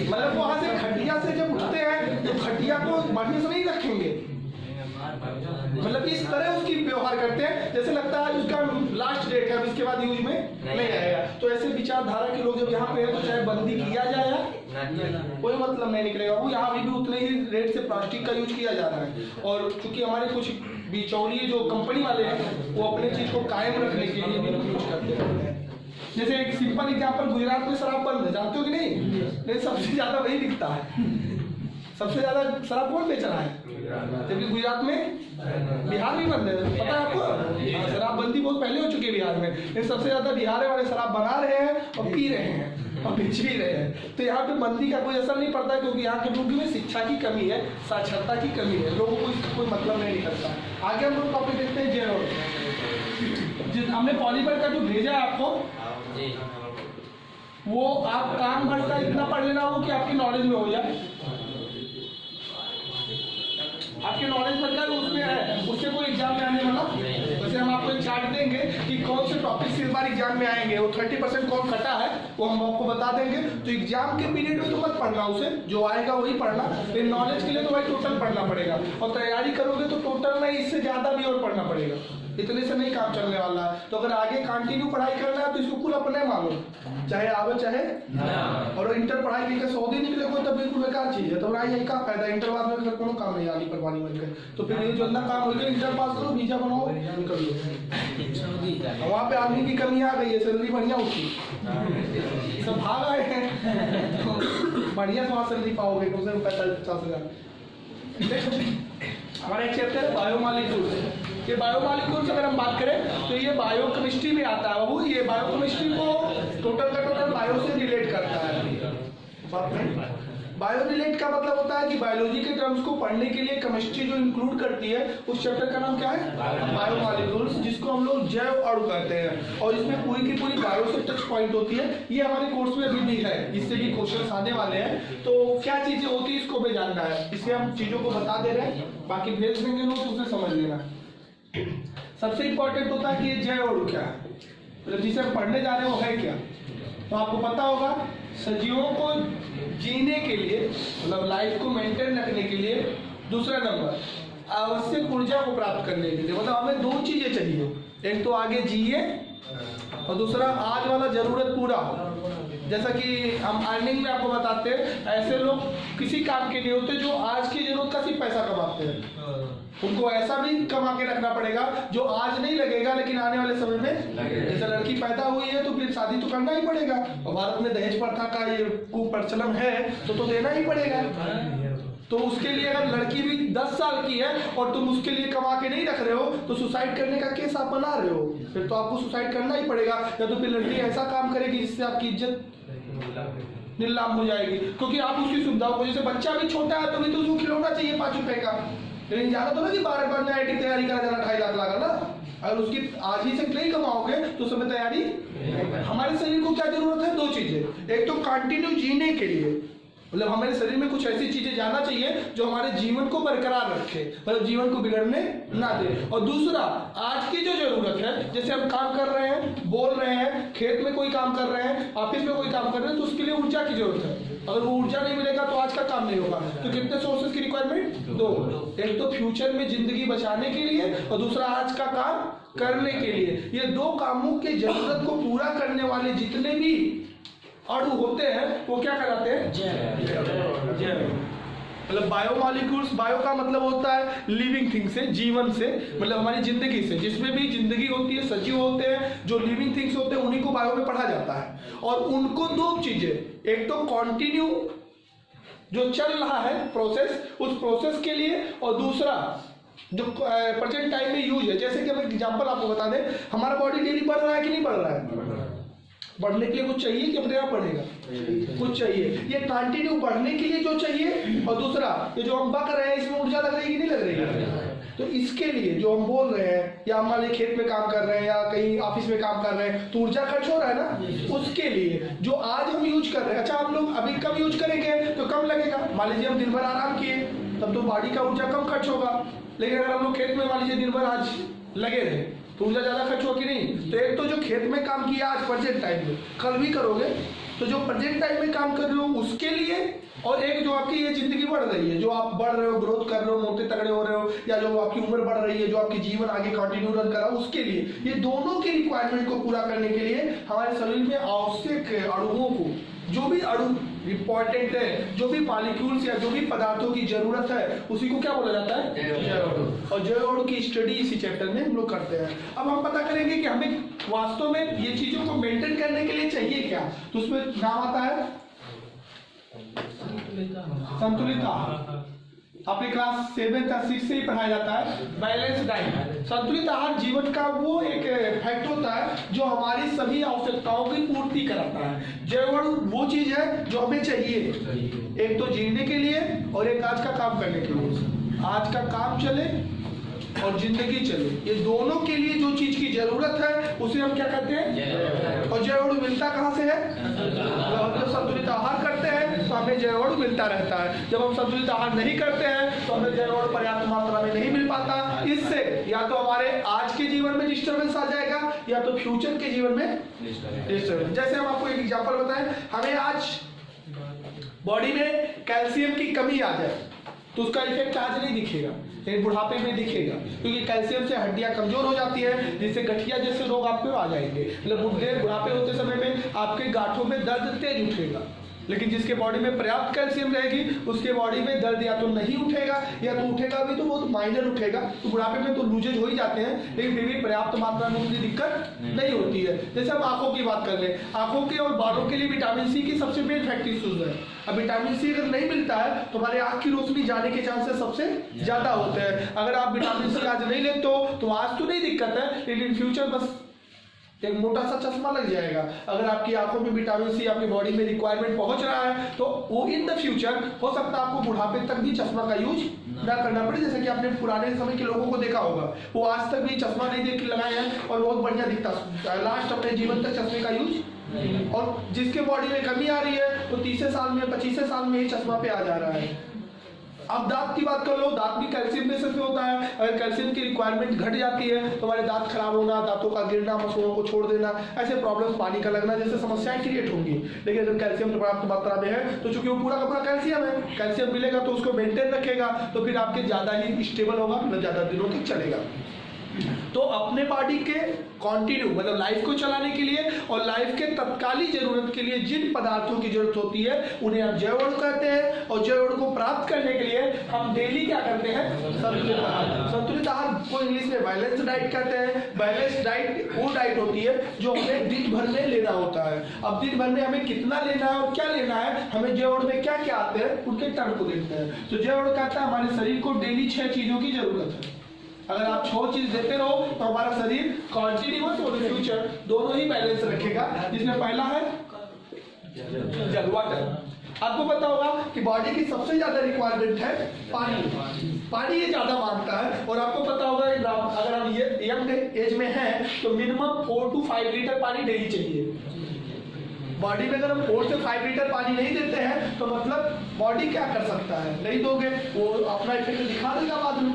मतलब वहां से खटिया से जब उठते हैं तो खटिया को बढ़ने से नहीं रखेंगे, मतलब इस तरह उसकी व्यवहार करते हैं जैसे लगता है उसका लास्ट डेट है, अब इसके बाद यूज में नहीं आएगा। तो ऐसे विचारधारा के लोग जब यहाँ पे है तो चाहे बंदी किया जाए कोई मतलब नहीं निकलेगा। वो यहाँ भी उतने ही रेट से प्लास्टिक का यूज किया जा रहा है। और चूंकि हमारे कुछ बिचौलिए जो कंपनी वाले हैं वो अपने चीज को कायम रखने के लिए भी यूज करते हैं। जैसे एक सिंपल एग्जाम्पल, गुजरात में शराब बंद है, जानते हो कि नहीं? लेकिन सबसे ज्यादा वही बिकता है। सबसे ज्यादा शराब कौन बेच रहा है? जबकि गुजरात में, बिहार में बंद है, पता है आपको? शराबबंदी बहुत पहले हो चुकी है बिहार में, लेकिन सबसे ज्यादा बिहार वाले शराब बना रहे हैं और पी रहे हैं और बेच भी रहे हैं। तो यहाँ पे बंदी का कोई असर नहीं पड़ता, क्योंकि यहाँ के लोगों में शिक्षा की कमी है, साक्षरता की कमी है, लोगों को इसका कोई मतलब नहीं निकलता। आगे हम लोग टॉपिक देखते हैं जेरोड। हमने पॉलीमर का जो भेजा है आपको, वो आप काम भर का इतना पढ़ लेना हो कि आपकी नॉलेज में हो जाए, आपके नॉलेज बढ़ उसमें है, उससे कोई एग्जाम में आने वाला। वैसे हम आपको एक चार्ट देंगे कि कौन से टॉपिक इस बार एग्जाम में आएंगे, वो 30% कौन कटा है वो हम आपको बता देंगे। तो एग्जाम के पीरियड में तो मत पढ़ना, उसे जो आएगा वही पढ़ना, लेकिन नॉलेज के लिए तो भाई टोटल पढ़ना पड़ेगा। और तैयारी करोगे तो टोटल में इससे ज्यादा भी और पढ़ना पड़ेगा, इतने से नहीं काम चलने वाला है। तो अगर आगे कंटिन्यू पढ़ाई करना है तो इसको पूरा अपने मानो, चाहे आवे चाहे ना। और इंटर पढ़ाई लेकर 100 दिन निकले कोई, तब बिल्कुल बेकार चीज है। तो यही का फायदा, इंटर बाद में फिर कोनो काम नहीं आनी पर पानी बन के। तो फिर ये जो काम हो गया, इंटर पास करो, वीजा बनाओ, निकल लो। वहाँ पे आदमी की कमी आ गई है, सैलरी बढ़िया उठी, सब भाग आए हैं, तो बढ़िया से वहाँ सैलरी पाओगे, कम से कम 45-50 हज़ार। हमारा एक चैप्टर है बायोमॉलिक्यूल्स। ये बायोमॉलिक्यूल्स अगर हम बात करें तो ये बायोकेमिस्ट्री में आता है बाबू। ये बायोकेमिस्ट्री को टोटल का टोटल बायो से रिलेट करता है। बात नहीं, बायो रिलेट का मतलब होता है कि बायोलॉजी के टर्म्स को पढ़ने के लिए केमिस्ट्री जो इंक्लूड करती है, उस चैप्टर का नाम क्या है? बायोमॉलिक्यूल्स, जिसको हम लोग जैव अणु कहते हैं। और इसमें पूरी की पूरी बायो से टच पॉइंट होती है। ये हमारे कोर्स में अभी भी है, इससे भी क्वेश्चन आने वाले हैं। तो क्या चीजें होती है इसको भी जानना है, इसलिए हम चीजों को बता दे रहे हैं, बाकी भेज देंगे लोग, उसे समझ लेना। सबसे इंपॉर्टेंट होता है कि ये जैव अणु क्या है, मतलब जिसे हम पढ़ने जा रहे हैं वो है क्या। तो आपको पता होगा सजीवों को जीने के लिए, मतलब लाइफ को मेंटेन रखने के लिए, दूसरा नंबर आवश्यक ऊर्जा को प्राप्त करने के लिए, मतलब हमें 2 चीजें चाहिए, एक तो आगे जिए और दूसरा आज वाला जरूरत पूरा हो। जैसा कि हम अर्निंग में आपको बताते हैं, ऐसे लोग किसी काम के नहीं होते जो आज की जरूरत का सिर्फ पैसा कमाते हैं। उनको ऐसा भी कमा के रखना पड़ेगा जो आज नहीं लगेगा लेकिन आने वाले समय में लगेगा। जैसे लड़की पैदा हुई है तो फिर शादी तो करना ही पड़ेगा, और भारत में दहेज प्रथा का ये कुप्रचलन है तो देना ही पड़ेगा। तो उसके लिए अगर लड़की भी 10 साल की है और तुम उसके लिए कमा के नहीं रख रहे हो तो सुसाइड करने का केस आप बना रहे हो, फिर तो आपको सुसाइड करना ही पड़ेगा। या तो फिर लड़की ऐसा काम करेगी जिससे आपकी इज्जत नीलाम हो जाएगी, क्योंकि आप उसकी सुविधाओं को, जैसे बच्चा भी छोटा है तो भी तो उसको खिलौना चाहिए 5 रुपए का, लेकिन ज्यादा तो ना कि 12 में IIT तैयारी करा जाना 2.5 लाख लगा ना। अगर उसकी आज ही से नहीं कमाओगे तो उस समय तैयारी। हमारे शरीर को क्या जरूरत है? 2 चीजें, एक तो कंटिन्यू जीने के लिए, मतलब हमारे शरीर में कुछ ऐसी चीजें जाना चाहिए जो हमारे जीवन को बरकरार रखे, मतलब जीवन को बिगड़ने ना दे। और दूसरा आज की जो जरूरत है, जैसे हम काम कर रहे हैं, बोल रहे हैं, खेत में कोई काम कर रहे हैं, ऑफिस में कोई काम कर रहे हैं, तो उसके लिए ऊर्जा की जरूरत है। अगर वो ऊर्जा नहीं मिलेगा तो आज का काम नहीं होगा। तो कितने सोर्सेज की रिक्वायरमेंट? 2, एक तो फ्यूचर में जिंदगी बचाने के लिए और दूसरा आज का काम करने के लिए। ये 2 कामों की जरूरत को पूरा करने वाले जितने भी अणु होते हैं वो क्या कहलाते हैं? जैव। मतलब बायोमॉलिक्यूल्स, बायो का मतलब होता है लिविंग थिंग से, जीवन से, मतलब हमारी जिंदगी से, जिसमें भी जिंदगी होती है, सजीव होते हैं, जो लिविंग थिंग्स होते हैं उन्हीं को बायो में पढ़ा जाता है। और उनको 2 चीजें, एक तो कंटिन्यू जो चल रहा है प्रोसेस, उस प्रोसेस के लिए, और दूसरा जो प्रेजेंट टाइम में यूज है। जैसे कि हम एग्जांपल आपको बता दें, हमारा बॉडी डेली बढ़ रहा है कि नहीं बढ़ रहा है? बढ़ने के लिए कुछ चाहिए कि अपने आप बढ़ेगा? कुछ चाहिए। ये कंटिन्यू बढ़ने के लिए जो चाहिए, और दूसरा ये जो हम बक रहे हैं इसमें ऊर्जा लग रही है कि नहीं लग रही है? तो इसके लिए जो हम बोल रहे हैं, या हमारे खेत में काम कर रहे हैं या कहीं ऑफिस में काम कर रहे हैं, तो ऊर्जा खर्च हो रहा है ना, उसके लिए जो आज हम यूज कर रहे हैं। अच्छा, हम लोग अभी कम यूज करेंगे तो कम लगेगा। मान लीजिए हम दिन भर आराम किए तब तो बॉडी का ऊर्जा कम खर्च होगा, लेकिन अगर हम लोग खेत में मान लीजिए दिन भर आज लगे रहे तो ऊर्जा ज्यादा खर्च हो कि नहीं। तो एक तो जो खेत में काम किया आज प्रेजेंट टाइम में, कल भी करोगे, तो जो प्रेजेंट टाइम में काम कर रहे हो उसके लिए, और एक जो आपकी ये जिंदगी बढ़ रही है, जो आप बढ़ रहे हो, ग्रोथ कर रहे हो, मोटे तगड़े हो रहे हो, या जो आपकी उम्र बढ़ रही है, जो आपकी जीवन आगे कंटिन्यू रन कर रहा है, उसके लिए, ये दोनों की रिक्वायरमेंट को पूरा करने के लिए हमारे शरीर में आवश्यक अणुओं को, जो भी अणु इंपॉर्टेंट है, जो भी मॉलिक्यूल्स या जो भी पदार्थों की जरूरत है, उसी को क्या बोला जाता है, जैव अणु। और जैव अणु की स्टडी इसी चैप्टर में हम लोग करते हैं। अब हम पता करेंगे कि हमें वास्तव में ये चीजों को मेंटेन करने के लिए चाहिए क्या। तो उसमें नाम आता है संतुलित आहार। अपने क्लास 7 या 6 से ही पढ़ाया जाता है बैलेंस डाइट। संतुलित आहार जीवन का वो एक फैक्ट होता है जो हमारी सभी आवश्यकताओं की पूर्ति कराता है। जैव अणु वो चीज है जो हमें चाहिए, एक तो जीने के लिए और एक आज का काम करने के लिए। आज का काम चले और जिंदगी चले, ये दोनों के लिए जो चीज की जरूरत है उसे हम क्या कहते हैं। और जैव अणु मिलता कहाँ से है, जब हम लोग संतुलित आहार करते हैं तो हमें जैव अणु मिलता रहता है। जब हम संतुलित आहार नहीं करते हैं तो हमें जैव अणु पर्याप्त मात्रा में नहीं मिल पाता। इससे या तो हमारे आज के जीवन में डिस्टर्बेंस आ जाएगा या तो फ्यूचर के जीवन में डिस्टर्बेंस। जैसे हम आपको एक एग्जाम्पल बताएं, हमें आज बॉडी में कैल्शियम की कमी आ जाए तो उसका इफेक्ट आज नहीं दिखेगा, लेकिन बुढ़ापे में दिखेगा, क्योंकि कैल्शियम से हड्डियां कमजोर हो जाती है, जिससे गठिया जैसे रोग आप पे आ जाएंगे। मतलब बुढ़ापे होते समय में आपके गांठों में दर्द तेज उठेगा, लेकिन जिसके बॉडी में पर्याप्त कैल्शियम रहेगी उसके बॉडी में दर्द या तो नहीं उठेगा या तो उठेगा भी तो बहुत माइनर उठेगा। तो बुढ़ापे में तो लूजेज हो ही जाते हैं, लेकिन फिर भी पर्याप्त मात्रा में उनकी दिक्कत नहीं होती है। जैसे हम आंखों की बात कर लें, आंखों के और बालों के लिए विटामिन सी की सबसे मेन फैक्ट्री सोर्स है। अब विटामिन सी अगर नहीं मिलता है तो हमारे आंख की रोशनी जाने के चांसेस सबसे ज्यादा होते हैं। अगर आप विटामिन सी आज नहीं लेते हो तो आज तो नहीं दिक्कत है, लेकिन फ्यूचर बस एक मोटा सा चश्मा लग जाएगा। अगर आपकी आंखों में विटामिन सी आपकी बॉडी में रिक्वायरमेंट पहुंच रहा है तो वो इन द फ्यूचर हो सकता है आपको बुढ़ापे तक भी चश्मा का यूज ना करना पड़े। जैसे कि आपने पुराने समय के लोगों को देखा होगा, वो आज तक भी चश्मा नहीं देख के लगाए हैं और बहुत बढ़िया दिखता, लास्ट अपने जीवन तक चश्मे का यूज। और जिसके बॉडी में कमी आ रही है तो 30 साल में 25 साल में ही चश्मा पे आ जा रहा है। अब दांत की बात कर लो, दांत भी कैल्शियम बेसिस पे होता है। अगर कैल्शियम की रिक्वायरमेंट घट जाती है तो हमारे दांत खराब होना, दांतों का गिरना, मसूड़ों को छोड़ देना, ऐसे प्रॉब्लम्स, पानी का लगना जैसे समस्याएं क्रिएट होंगी। लेकिन अगर कैल्शियम पर्याप्त मात्रा में है तो चूंकि वो पूरा का पूरा कैल्शियम है, कैल्शियम मिलेगा तो उसको मेंटेन रखेगा, तो फिर आपके ज्यादा ही स्टेबल होगा, मतलब ज्यादा दिनों तक चलेगा। तो अपने बॉडी के कॉन्टिन्यू मतलब लाइफ को चलाने के लिए और लाइफ के तत्कालीन जरूरत के लिए जिन पदार्थों की जरूरत होती है उन्हें हम जैव अणु कहते हैं। और जैव अणु को प्राप्त करने के लिए हम डेली क्या करते हैं, संतुलित आहार। संतुलित आहार को इंग्लिश में बैलेंस डाइट कहते हैं। बैलेंस डाइट वो डाइट होती है जो हमें दिन भर में लेना होता है। अब दिन भर में हमें कितना लेना है और क्या लेना है, हमें जैव अणु में क्या क्या आते हैं उनके टर्म को देखते हैं। तो जैव अणु कहता है हमारे शरीर को डेली 6 चीजों की जरूरत है। अगर आप 6 चीज देते रहो तो हमारा शरीर कॉन्टिन्यूअस और फ्यूचर दोनों ही बैलेंस रखेगा। जिसमें पहला है जल, वाटर। आपको पता होगा कि बॉडी की सबसे ज्यादा रिक्वायरमेंट है पानी। पानी ये ज्यादा मांगता है। और आपको पता होगा अगर हम ये यंग एज में हैं तो मिनिमम 4 to 5 लीटर पानी डेली चाहिए। बॉडी में अगर हम 4 से 5 लीटर पानी नहीं देते हैं तो मतलब बॉडी क्या कर सकता है, नहीं दोगे वो अपना इफेक्ट दिखा देगा बाद में।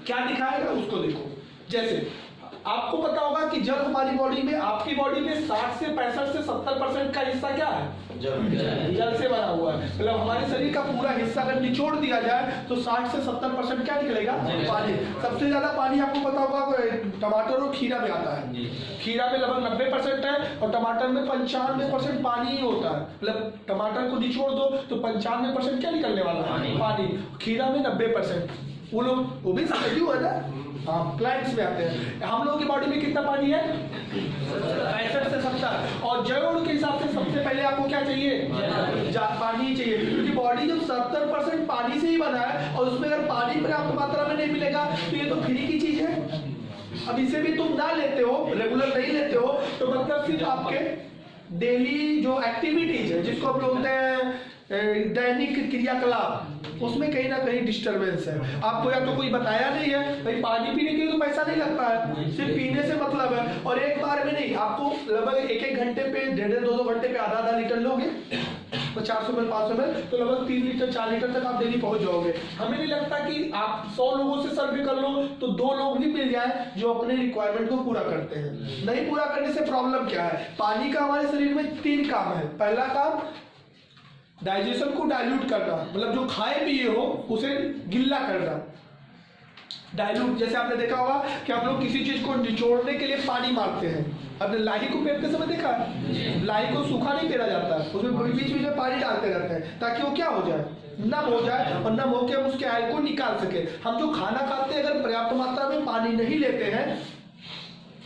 क्या दिखाएगा उसको देखो। जैसे आपको पता होगा कि जल हमारी बॉडी में, आपकी बॉडी में 60 से 65 से 70% का हिस्सा क्या है, जल से बना हुआ है। मतलब हमारे शरीर का पूरा हिस्सा अगर निचोड़ दिया जाए तो 60 से 70% क्या निकलेगा, पानी। सबसे ज्यादा पानी आपको पता होगा टमाटर और खीरा में आता है। खीरा में लगभग 90% है और टमाटर में 95% पानी ही होता है। मतलब टमाटर को निचोड़ दो तो 95% क्या निकलने वाला है, पानी। खीरा में 90%। वो भी समझियो है ना, हाँ प्लांट्स में आते हैं। हम लोगों की बॉडी में कितना पानी है, 65 से 70। और जैव अणु के हिसाब से सबसे पहले आपको क्या चाहिए, पानी ही चाहिए, क्योंकि बॉडी जब 70% पानी से ही बना है और उसमें अगर पानी पर्याप्त मात्रा में नहीं मिलेगा तो ये तो फ्री की चीज है। अब इसे भी तुम ना लेते हो, रेगुलर नहीं लेते हो तो मतलब सिर्फ आपके डेली जो एक्टिविटीज है जिसको हम बोलते हैं दैनिक क्रियाकलाप, उसमें कहीं ना कहीं डिस्टरबेंस है। आपको या तो कोई बताया नहीं है भाई पानी पीने के लिए तो पैसा नहीं लगता है, सिर्फ पीने से मतलब है, और एक बार में नहीं, आपको लगभग एक घंटे पे 1.5-2 घंटे पे आधा लीटर लोगे तो 400 ml 500 ml तो लगभग 3 लीटर 4 लीटर तक आप डेली पहुंच जाओगे। हमें नहीं लगता कि आप 100 लोगों से सर्वे कर लो तो 2 लोग भी मिल जाए जो अपने रिक्वायरमेंट को पूरा करते हैं। नहीं पूरा करने से प्रॉब्लम क्या है? पानी का हमारे शरीर में 3 काम है। पहला काम डाइजेशन को डाइल्यूट करना, मतलब जो खाए पिए हो उसे गिल्ला करना। डाइल्यूट, जैसे आपने देखा होगा कि हम लोग किसी चीज को निचोड़ने के लिए पानी मारते हैं। आपने लाही को पेरते समय देखा है, लाही को सूखा नहीं पेरा जाता है, उसमें बीच बीच में पानी डालते रहते हैं ताकि वो क्या हो जाए, नम हो जाए, और नम होकर हम उसके आयल को निकाल सके। हम जो खाना खाते हैं अगर पर्याप्त मात्रा में पानी नहीं लेते हैं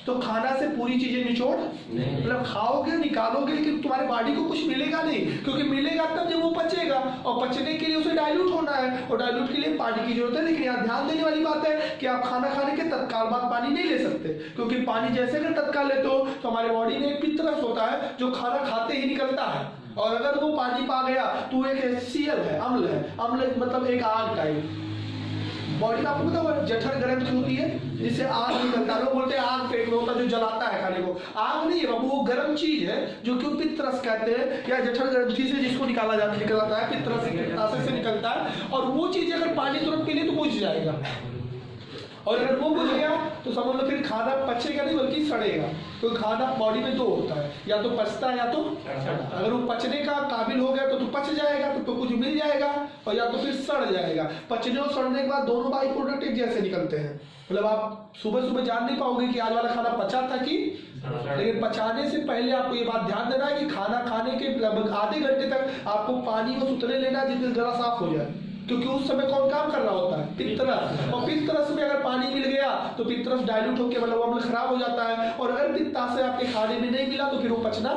तो खाना से पूरी चीजें निचोड़ मतलब खाओगे निकालोगे लेकिन तुम्हारे बॉडी को कुछ मिलेगा नहीं, क्योंकि मिलेगा तब जब वो पचेगा, और पचने के लिए उसे डाइल्यूट होना है, और डाइल्यूट के लिए पानी की जरूरत है। लेकिन यहाँ ध्यान देने वाली बात है कि आप खाना खाने के तत्काल बाद पानी नहीं ले सकते, क्योंकि पानी जैसे अगर तत्काल लेते हो तो हमारे बॉडी में एक पित्तरस होता है जो खाना खाते ही निकलता है, और अगर वो पानी पा गया तो एक HCl है, अम्ल है। अम्ल मतलब एक आग टाइप बॉडी में, आपको पता है जठर ग्रंथि होती है जिससे आग निकलता है। लोग बोलते हैं आग पेट में होता है जो जलाता है खाने को, आग नहीं है बाबू, वो गर्म चीज है जो कि पित्तरस कहते हैं, या जठर ग्रंथि से जिसको निकालता है, पित्तरस से निकलता है, और वो चीज अगर पानी तुरंत पी ले तो बुझ जाएगा, और अगर वो बुझ गया तो समझ लो फिर खाना पचेगा नहीं बल्कि सड़ेगा। तो खाना बॉडी में 2 होता है, या तो पचता है या तो अगर वो पचने का काबिल हो गया तो पच जाएगा तो कुछ मिल जाएगा, और या तो फिर सड़ जाएगा। पचने और सड़ने के बाद दोनों बाई प्रोडक्ट एक जैसे निकलते हैं, मतलब आप सुबह सुबह जान नहीं पाओगे कि आज वाला खाना पचा था कि, लेकिन पचाने से पहले आपको ये बात ध्यान देना है कि खाना खाने के लगभग आधे घंटे तक आपको पानी को उतने लेना जिससे गला साफ हो जाए, क्योंकि उस समय कौन काम कर रहा होता है, पित्तरस, और पित्तरस में अगर पानी मिल गया तो पित्तरस डाइल्यूट होकर मतलब अम्ल खराब हो जाता है, और अगर पित्ताशय आपके खाने में नहीं मिला तो फिर वो पचना,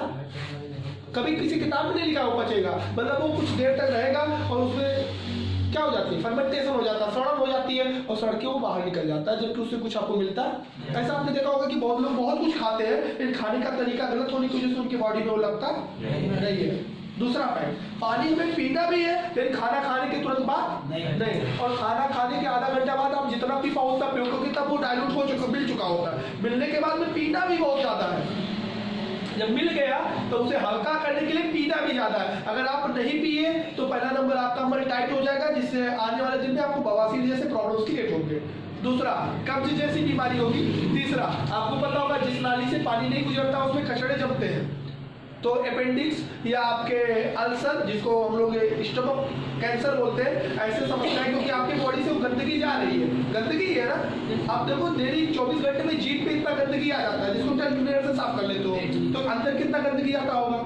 कभी किसी किताब में नहीं लिखा वो पचेगा, मतलब वो कुछ देर तक रहेगा और उसमें क्या हो जाती है, फर्मेंटेशन हो जाता है, सड़न हो जाती है, और सड़ के वो बाहर निकल जाता है, जबकि उससे कुछ आपको मिलता है। ऐसा आपने देखा होगा कि बहुत लोग बहुत कुछ खाते हैं लेकिन खाने का तरीका गलत होने की वजह से उनकी बॉडी में वो लगता नहीं है। दूसरा फैक्ट, पानी हमें पीना भी है लेकिन खाना खाने के तुरंत बाद नहीं, और खाना खाने के आधा घंटा बाद आप जितना पी पाओ उतना पियो, क्योंकि तब वो डाइल्यूट हो चुका, मिल चुका होता है। मिलने के बाद में पीना भी बहुत ज्यादा है, जब मिल गया तो उसे हल्का करने के लिए पीना भी ज्यादा है। अगर आप नहीं पिए तो पहला नंबर आपका मल टाइट हो जाएगा, जिससे आने वाले दिन में आपको बवासीर जैसे प्रॉब्लम्स क्रिएट होंगे। दूसरा, कब्ज जैसी बीमारी होगी। तीसरा, आपको पता होगा जिस नाली से पानी नहीं गुजरता उसमें कचड़े जमते हैं, तो अपेंडिक्स या आपके अल्सर, जिसको हम लोग स्टमक कैंसर बोलते हैं, ऐसे समस्या है क्योंकि आपकी बॉडी से वो गंदगी जा रही है, गंदगी है ना। आप देखो डेली 24 घंटे में जीभ पे इतना गंदगी आ जाता है जिसको 10 मिनट से साफ कर लेते हो, तो अंदर कितना गंदगी आता होगा,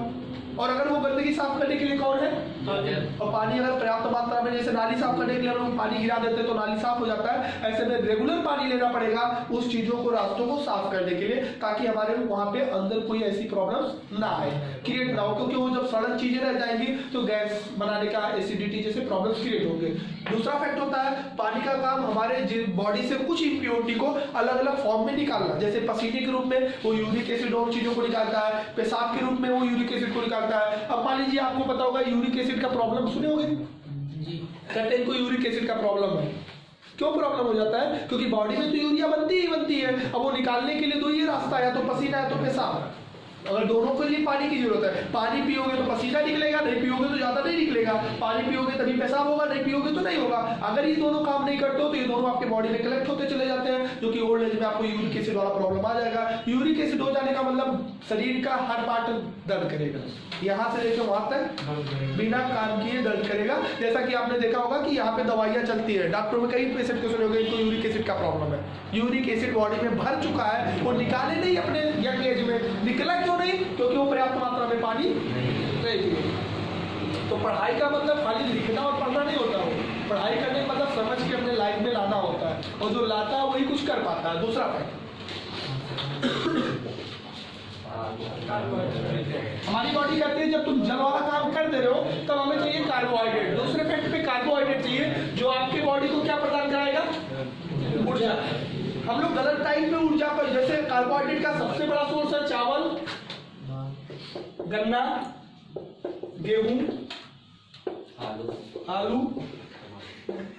और अगर वो गंदगी साफ करने के लिए कौन है, और पानी अगर पर्याप्त मात्रा में, जैसे नाली साफ करने के लिए हम पानी गिरा देते हैं तो नाली साफ हो जाता है, ऐसे में रेगुलर पानी लेना पड़ेगा उस चीजों को, रास्तों को साफ करने के लिए, ताकि हमारे वहां पे अंदर कोई ऐसी प्रॉब्लम्स ना आए, क्रिएट ना हो, क्योंकि वो जब सड़न चीजें रह जाएंगी तो गैस बनाने का, एसिडिटी जैसे प्रॉब्लम्स क्रिएट होंगे। दूसरा फैक्ट होता है पानी का काम हमारे बॉडी से कुछ इंप्योरिटी को अलग अलग फॉर्म में निकालना, जैसे पसीने के रूप में वो यूरिक एसिड और चीजों को निकालता है, पेशाब के रूप में वो यूरिक एसिड को निकालता है। अब मान लीजिए आपको पता होगा यूरिक एसिड का प्रॉब्लम सुने होंगे, कहते हैं इनको यूरिक एसिड का प्रॉब्लम है। क्यों प्रॉब्लम हो जाता है? क्योंकि बॉडी में तो यूरिया बनती है, अब वो निकालने के लिए 2 ही रास्ता है, या तो पसीना है तो पेशाब। अगर दोनों के लिए पानी की जरूरत है, पानी पियोगे तो पसीना निकलेगा, नहीं पियोगे तो ज्यादा नहीं निकलेगा, पानी पियोगे तभी पेशाब होगा, नहीं पियोगे तो नहीं होगा। अगर ये दोनों काम नहीं करते हो तो ये दोनों आपके बॉडी में कलेक्ट होते चले जाते हैं, जो कि ओल्ड एज में आपको यूरिक एसिड वाला प्रॉब्लम आ जाएगा। यूरिक एसिड हो जाने का मतलब शरीर का हर पार्ट दर्द करेगा, यहाँ से लेकर वहां तक बिना काम किए दर्द करेगा। जैसा कि आपने देखा होगा कि यहाँ पे दवाइयाँ चलती है, डॉक्टरों में कई पेशेंट को सुने होंगे इनको यूरिक एसिड का प्रॉब्लम है, यूरिक एसिड बॉडी में भर चुका है, वो निकाले नहीं अपने यंग एज में, निकला क्यों नहीं? क्योंकि वो पर्याप्त मात्रा में पानी नहीं पिए। तो पढ़ाई का मतलब खाली लिखना और पढ़ना नहीं होता, हो पढ़ाई करने का मतलब समझ के अपने लाइफ में लाना होता है, और जो लाता है वही कुछ कर पाता है। दूसरा फैक्ट, हमारी बॉडी कहती है जब तुम जल वाला काम कर दे रहे हो तब हमें चाहिए कार्बोहाइड्रेट। दूसरे फैक्ट पे कार्बोहाइड्रेट चाहिए जो आपकी बॉडी को क्या प्रदान कराएगा? ऊर्जा। हम लोग गलत टाइम पे ऊर्जा पर, जैसे कार्बोहाइड्रेट का सबसे बड़ा सोर्स है चावल, गन्ना, गेहूं, आलू,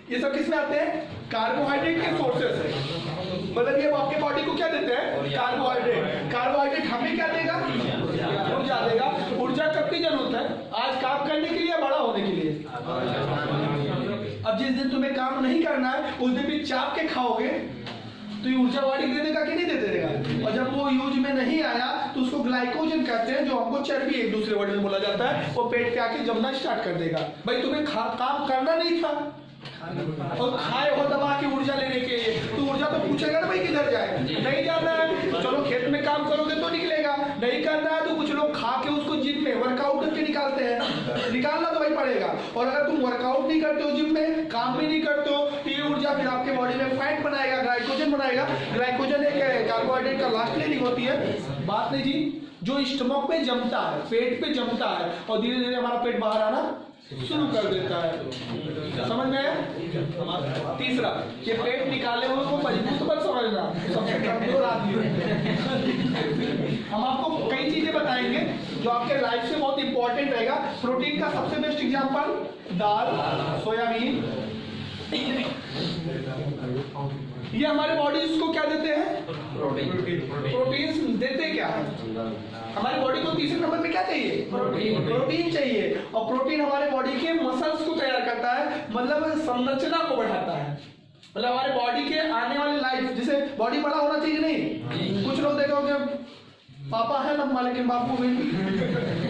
ये सब किसमें आते हैं? कार्बोहाइड्रेट के सोर्सेस है। मतलब ये आपके बॉडी को क्या देते हैं? कार्बोहाइड्रेट। कार्बोहाइड्रेट हमें क्या देगा? ऊर्जा देगा। ऊर्जा कब की जरूरत है? आज काम करने के लिए, बड़ा होने के लिए। अब जिस दिन तुम्हें काम नहीं करना है उस दिन भी चाप के खाओगे तो ये ऊर्जा बॉडी दे देगा कि नहीं दे देगा? और जब वो यूज में नहीं आया तो उसको ग्लाइकोजन कहते हैं, जो हमको चर्बी एक दूसरे वर्ड में बोला जाता है, वो पेट पे आके जमना स्टार्ट कर देगा। भाई तुम्हें काम करना नहीं था और खाए हो दबा के ऊर्जा लेने के लिए, तो ऊर्जा तो पूछेगा ना भाई किधर जाए? नहीं जाना है, चलो खेत में काम करोगे तो निकलेगा। नहीं करना है तो कुछ लोग खा के उसको जिम में वर्कआउट करके निकालते हैं। निकालना तो भाई पड़ेगा। और अगर तुम वर्कआउट नहीं करते हो, जिम में काम भी नहीं करते हो, तो ये ऊर्जा फिर आपके बॉडी में फैट बनाएगा, ग्लाइकोजन बनाएगा। ग्लाइकोजन एक कार्बोहाइड्रेट का लास्ट लेनिंग होती है। बात नहीं जी, जो स्टमक पे जमता है, पेट पे जमता है और धीरे धीरे हमारा पेट बाहर आना शुरू कर देता है। समझ में आया? तीसरा, ये पेट निकाले हुए को मजबूत मत समझना, सबसे कमजोर आदमी। हम आपको कई चीजें बताएंगे जो आपके लाइफ से बहुत इंपॉर्टेंट रहेगा। प्रोटीन का सबसे बेस्ट एग्जांपल दाल, सोयाबीन। ये हमारे बॉडी को क्या देते हैं? प्रोटीन देते क्या है? हमारी बॉडी को तीसरे नंबर पे क्या चाहिए? प्रोटीन चाहिए। और प्रोटीन हमारे बॉडी के मसल्स को तैयार करता है, मतलब संरचना को बढ़ाता है। मतलब हमारे बॉडी के आने वाले लाइफ, जैसे बॉडी बड़ा होना चाहिए नहीं? कुछ लोग देखोगे पापा है लंबा लेकिन बापू भी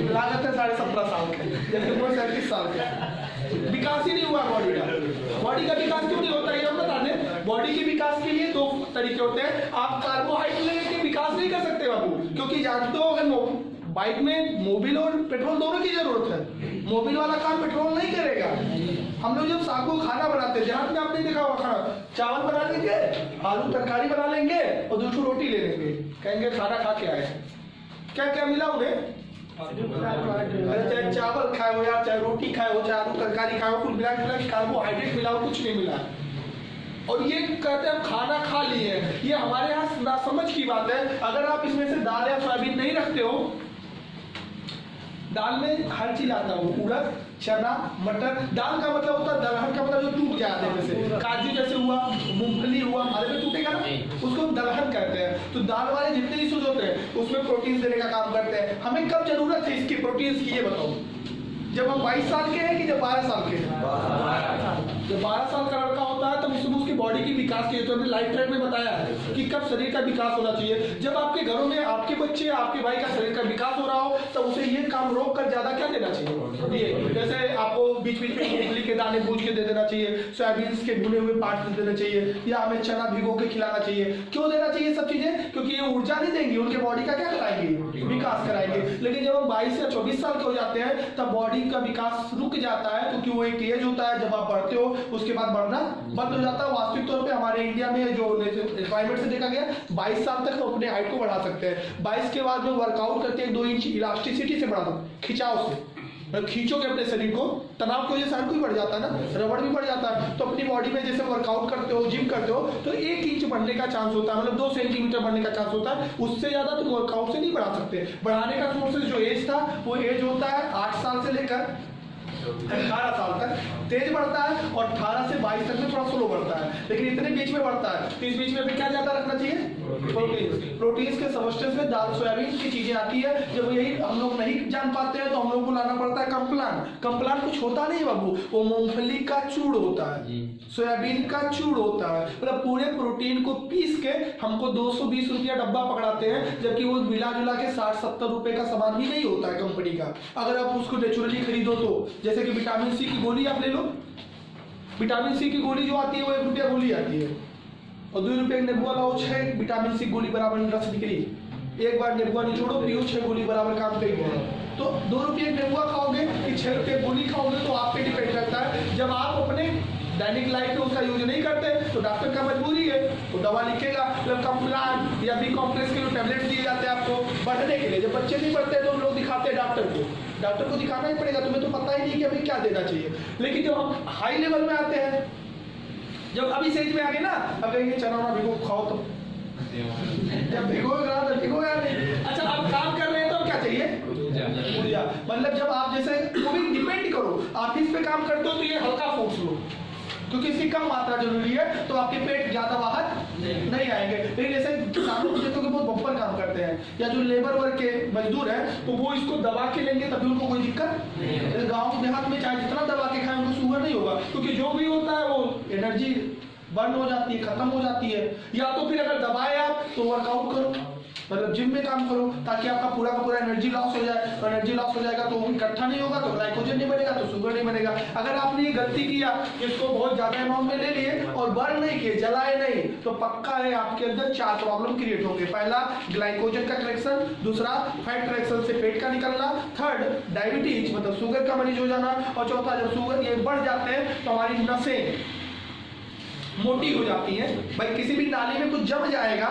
लागत है 17.5 साल के, जैसे 37 साल के। विकास ही नहीं हुआ बॉडी का। बॉडी का विकास क्यों नहीं होता? ये हम बता दें, बॉडी के विकास के लिए 2 तरीके होते हैं। आप कार्बोहाइड्रेट के विकास नहीं कर सकते बाबू, क्योंकि जानते हो अगर बाइक में मोबिल और पेट्रोल दोनों की जरूरत है। मोबिल वाला काम पेट्रोल नहीं करेगा। हम लोग जब सागो खाना बनाते हैं, जहाँ पे आपने देखा होगा खाना, चावल बना लेंगे, आलू तरकारी बना लेंगे और 2 रोटी ले लेंगे, कहेंगे खाना खा के आए। क्या क्या मिला उन्हें? चाहे चावल खाए हो या चाहे रोटी खाए हो, चाहे आलू तरकारी खाए हो, कुछ मिला कार्बोहाइड्रेट मिला हो, कुछ नहीं मिला। और ये कहते हैं खाना खा लिए। ये हमारे यहाँ नासमझ की बात है। अगर आप इसमें से दाल या सोयाबीन नहीं रखते हो, दाल में हर चीज आता है, उड़द, चना, मटर। दाल का मतलब होता है दलहन का मतलब जो टूट गया आधे में से। काजू जैसे हुआ, मूंगफली हुआ, आधे में टूटेगा ना, उसको दलहन कहते हैं। तो दाल वाले जितने भी सूज होते हैं उसमें प्रोटीन देने का काम करते हैं। हमें कब जरूरत है इसकी प्रोटीन की, ये बताओ? जब हम 22 साल के हैं कि जब 12 साल के हैं? जब 12 साल का लड़का होता है तब उसमें उसकी बॉडी की विकास की, तो हमने लाइफ टाइम में बताया है कि कब शरीर का विकास होना चाहिए। जब आपके घरों में आपके बच्चे, आपके भाई का शरीर का विकास हो रहा हो, तो उसे ये काम रोक कर ज्यादा क्या देना चाहिए? ये जैसे आपको बीच बीच में मूंगफली के दाने भूज के दे देना चाहिए, सोयाबीन के भुने हुए पार्ट दे देना चाहिए, या हमें चना भिगो के खिलाना चाहिए। क्यों देना चाहिए सब चीजें? क्योंकि ये ऊर्जा नहीं देंगी, उनके बॉडी का क्या कराएंगे? विकास कराएंगे। लेकिन जब हम 22 या 24 साल के हो जाते हैं तब बॉडी का विकास रुक जाता है, क्योंकि वो एक एज होता है जब आप बढ़ते हो, उसके बाद बढ़ना बंद हो जाता है। वास्तविक तौर पे हमारे इंडिया में जो रिक्वायरमेंट से देखा गया, 22 साल तक हम अपने हाइट को बढ़ा सकते हैं। 22 के बाद में वर्कआउट करके 1-2 इंच इलास्टिसिटी से बढ़ा दो, खिंचाव से खींचोगे अपने शरीर को, तनाव की वजह से हर कोई बढ़ जाता है ना, रबड़ भी बढ़ जाता है। तो अपनी बॉडी में जैसे वर्कआउट करते हो, जिम करते हो, तो 1 इंच बढ़ने का चांस होता है, मतलब 2 सेंटीमीटर बढ़ने का चांस होता है। उससे ज्यादा तुम वर्कआउट से नहीं बढ़ा सकते। बढ़ाने का सोर्सेज जो एज था, वो एज होता है 8 साल से लेकर 18 साल तक तेज बढ़ता है, और 18 से 22 तक में थोड़ा स्लो बढ़ता है, लेकिन इतने बीच में बढ़ता है। तो इस बीच में भी क्या ज्यादा रखना चाहिए? प्रोटीन। प्रोटीन के सबस्टेंस में दाल, सोयाबीन की चीजें आती है। जब यही हम लोग नहीं जान पाते हैं तो हम लोग को लाना पड़ता है कंप्लान। कंप्लान कुछ होता नहीं बाबू, वो मूंगफली का चूड़ होता है, सोयाबीन का चूड़ होता है। मतलब पूरे प्रोटीन को पीस के हमको 220 रुपया डब्बा पकड़ाते हैं, जबकि वो मिला जुला के 60-70 रुपए का सामान भी नहीं होता है कंपनी का। अगर आप उसको नेचुरली खरीदो तो, जैसे कि विटामिन सी की गोली आप ले लो, विटामिन सी की गोली जो आती है वो 1 रुपया गोली आती है, और 2 रुपये नेबुआ लाओ, 6 विटामिन सी गोली बराबर रस निकली। एक बार नेबुआ निचोड़ो, पियो, 6 गोली बराबर काम करेगी। तो 2 रुपये नेबुआ खाओगे कि 6 रुपये गोली खाओगे, तो आप पे डिपेंड करता है। जब आप अपने दैनिक लाइफ में उसका यूज नहीं करते तो डॉक्टर का मजबूरी है, वो दवा लिखेगा, मतलब कंप्लान या बी कॉम्प्लेक्स के टैबलेट दिए जाते हैं आपको बढ़ने के लिए। जब बच्चे नहीं बढ़ते तो लोग दिखाते हैं डॉक्टर को, डॉक्टर को दिखाना ही पड़ेगा, तुम्हें तो पता ही नहीं कि अभी क्या देना चाहिए। लेकिन जब हम हाई लेवल में आते हैं, जब अभी स्टेज में आ गए ना, अब कहेंगे चना भिगो खाओ, तो जब भिगोएगा तो भिगो या नहीं। अच्छा, अब काम कर रहे हैं तो क्या चाहिए? ऊर्जा। मतलब जब आप जैसे वो भी डिपेंड करो, ऑफिस पे काम करते हो तो ये हल्का फूड्स लो, क्योंकि इसकी कम मात्रा जरूरी है, तो आपके पेट ज्यादा बाहर नहीं आएंगे। लेकिन जैसे किसानों के तो बहुत बम्पर काम करते हैं, या जो लेबर वर्क के मजदूर हैं, तो वो इसको दबा के लेंगे तभी उनको कोई दिक्कत नहीं। गाँव देहात में चाहे जितना दबा के खाएं उनको शुगर नहीं होगा, क्योंकि जो भी होता है वो एनर्जी बर्न हो जाती है, खत्म हो जाती है। या तो फिर अगर दबाए आप तो वर्कआउट करो, मतलब जिम में काम करो, ताकि आपका पूरा का पूरा एनर्जी लॉस हो जाए। और एनर्जी लॉस हो जाएगा तो वो इकट्ठा नहीं होगा, तो ग्लाइकोजन नहीं बनेगा, तो शुगर नहीं बनेगा। अगर आपने ये गलती किया, इसको बहुत ज्यादा अमाउंट में ले लिए और बर्न नहीं किए, जलाए नहीं, तो पक्का है आपके अंदर 4 प्रॉब्लम क्रिएट होंगे। पहला ग्लाइकोजन का करेक्शन, दूसरा फैट करेक्शन से पेट का निकलना, थर्ड डायबिटीज मतलब शुगर का मरीज हो जाना, और चौथा जब शुगर ये बढ़ जाते हैं तो हमारी नसें मोटी हो जाती है। भाई किसी भी नाली में कुछ जम जाएगा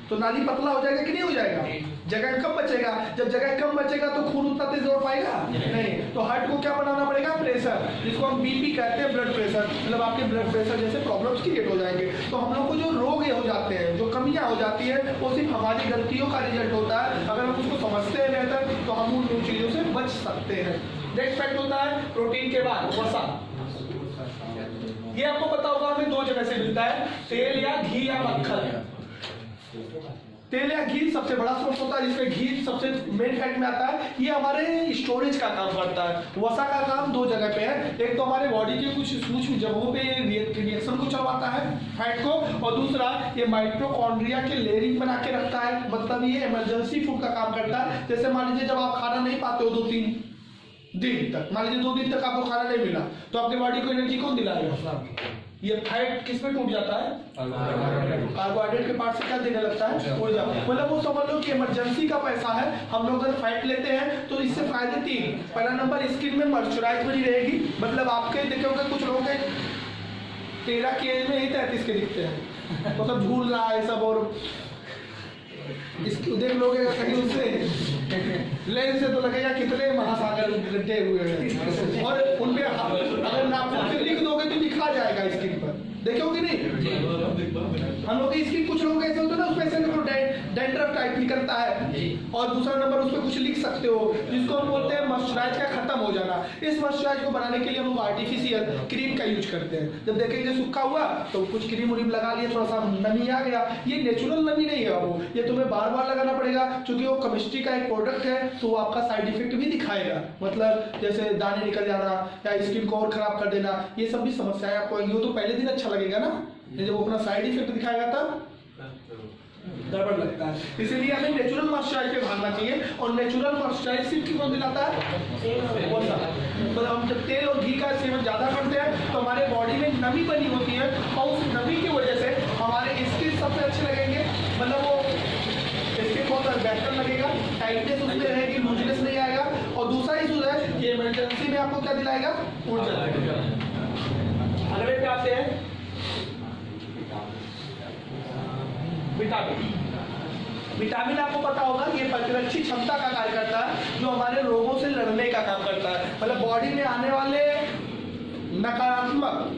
तो नाली पतला हो जाएगा कि नहीं हो जाएगा? जगह कम बचेगा, जब जगह कम बचेगा तो खून उतना तेज दौड़ पाएगा नहीं। तो हार्ट को क्या बनाना पड़ेगा? प्रेशर, जिसको हम बीपी कहते हैं, ब्लड प्रेशर। मतलब आपके ब्लड प्रेशर जैसे प्रॉब्लम्स क्रिएट हो जाएंगे। तो हम लोग को जो रोग हो जाते हैं, जो कमियां हो जाती है, वो सिर्फ हमारी गलतियों का रिजल्ट होता है। अगर हम उसको समझते हैं बेहतर तो हम उन चीजों से बच सकते हैं। नेक्स्ट फैक्ट होता है प्रोटीन के बाद वसा। ये आपको पता होगा हमें 2 जगह से मिलता है, तेल या घी या मक्खन। तेल या घी सबसे बड़ा सोर्स होता है, जिसमें घी सबसे मेन फैक्ट में आता है। ये हमारे स्टोरेज का काम करता है। वसा का काम 2 जगह पे है, एक तो हमारे बॉडी के कुछ सूक्ष्म जगहों पे रिएक्शन को चलवाता है फैट को, और दूसरा ये माइटोकॉन्ड्रिया के लेयरिंग बना के रखता है। मतलब ये इमरजेंसी फूड का काम करता है। जैसे मान लीजिए जब आप खाना नहीं पाते हो 2-3 दिन तक, मान लीजिए 2 दिन तक आपको खाना नहीं मिला, तो आपके बॉडी को एनर्जी कौन दिलाएगा? ये फैट किस में टूट जाता है? कार्बोहाइड्रेट के पार्ट से क्या देने लगता है? ऊर्जा। मतलब वो समझ लो कि इमरजेंसी का पैसा है। हम लोग अगर फैट लेते हैं तो इससे फायदे 3। पहला नंबर, स्किन में मॉइस्चराइज बनी रहेगी। मतलब आपके देखे होंगे कुछ लोग 13 की एज में ही 33 के दिखते हैं, मतलब झूल रहा है सब। और इसको देख लोगे कहीं उससे लेंस से तो लगेगा कितने महासागर गड्ढे हुए हैं। और उनपे अगर नाखून से लिख दोगे तो लिखा जाएगा स्किन पर, देखोगे नहीं? हम लोग की स्किन कुछ लोग ऐसे होते हैं ना, उसमें से डैंड्रफ टाइप निकलता है। और दूसरा नंबर उसमें कुछ लिख सकते हो, जिसको हम बोलते हैं मॉइस्चराइज का खत्म हो जाना। इस मॉइस्चराइज को बनाने के लिए हम लोग आर्टिफिशियल क्रीम का यूज करते हैं। जब देखेंगे सूखा हुआ तो कुछ क्रीम उरीम लगा लिए, थोड़ा सा नमी आ गया। ये नेचुरल नमी नहीं है वो, ये तुम्हें बार बार लगाना पड़ेगा, क्योंकि वो केमिस्ट्री का एक प्रोडक्ट है। तो वो आपका साइड इफेक्ट भी दिखाएगा, मतलब जैसे दाने निकल जाना या स्किन को और खराब कर देना, ये सब भी समस्याएं आपको आएंगी। वो तो पहले दिन अच्छा लगेगा ना, जब वो अपना साइड इफेक्ट दिखाएगा तब गड़बड़ लगता है। इसीलिए हमें नेचुरल मॉइस्चराइज पे भागना चाहिए। और नेचुरल मॉइस्चराइज सिर्फ किसको दिलाता है? मतलब हम जब तेल और घी का सेवन ज्यादा करते हैं तो हमारे बॉडी में नमी बनी होती है, और उस नमी की वजह से हमारे स्किन सबसे अच्छे लगेंगे। मतलब वो स्किन बहुत बेहतर लगेगा, टाइटनेस उसमें रहेगी, लूजनेस नहीं आएगा। और दूसरा इशू है कि इमरजेंसी में आपको क्या दिलाएगा? ऊर्जा। अगले पे आते हैं विटामिन। विटामिन आपको पता होगा ये प्रतिरक्षी क्षमता का कार्य करता है, जो हमारे रोगों से लड़ने का काम करता है। मतलब बॉडी में आने वाले नकारात्मक,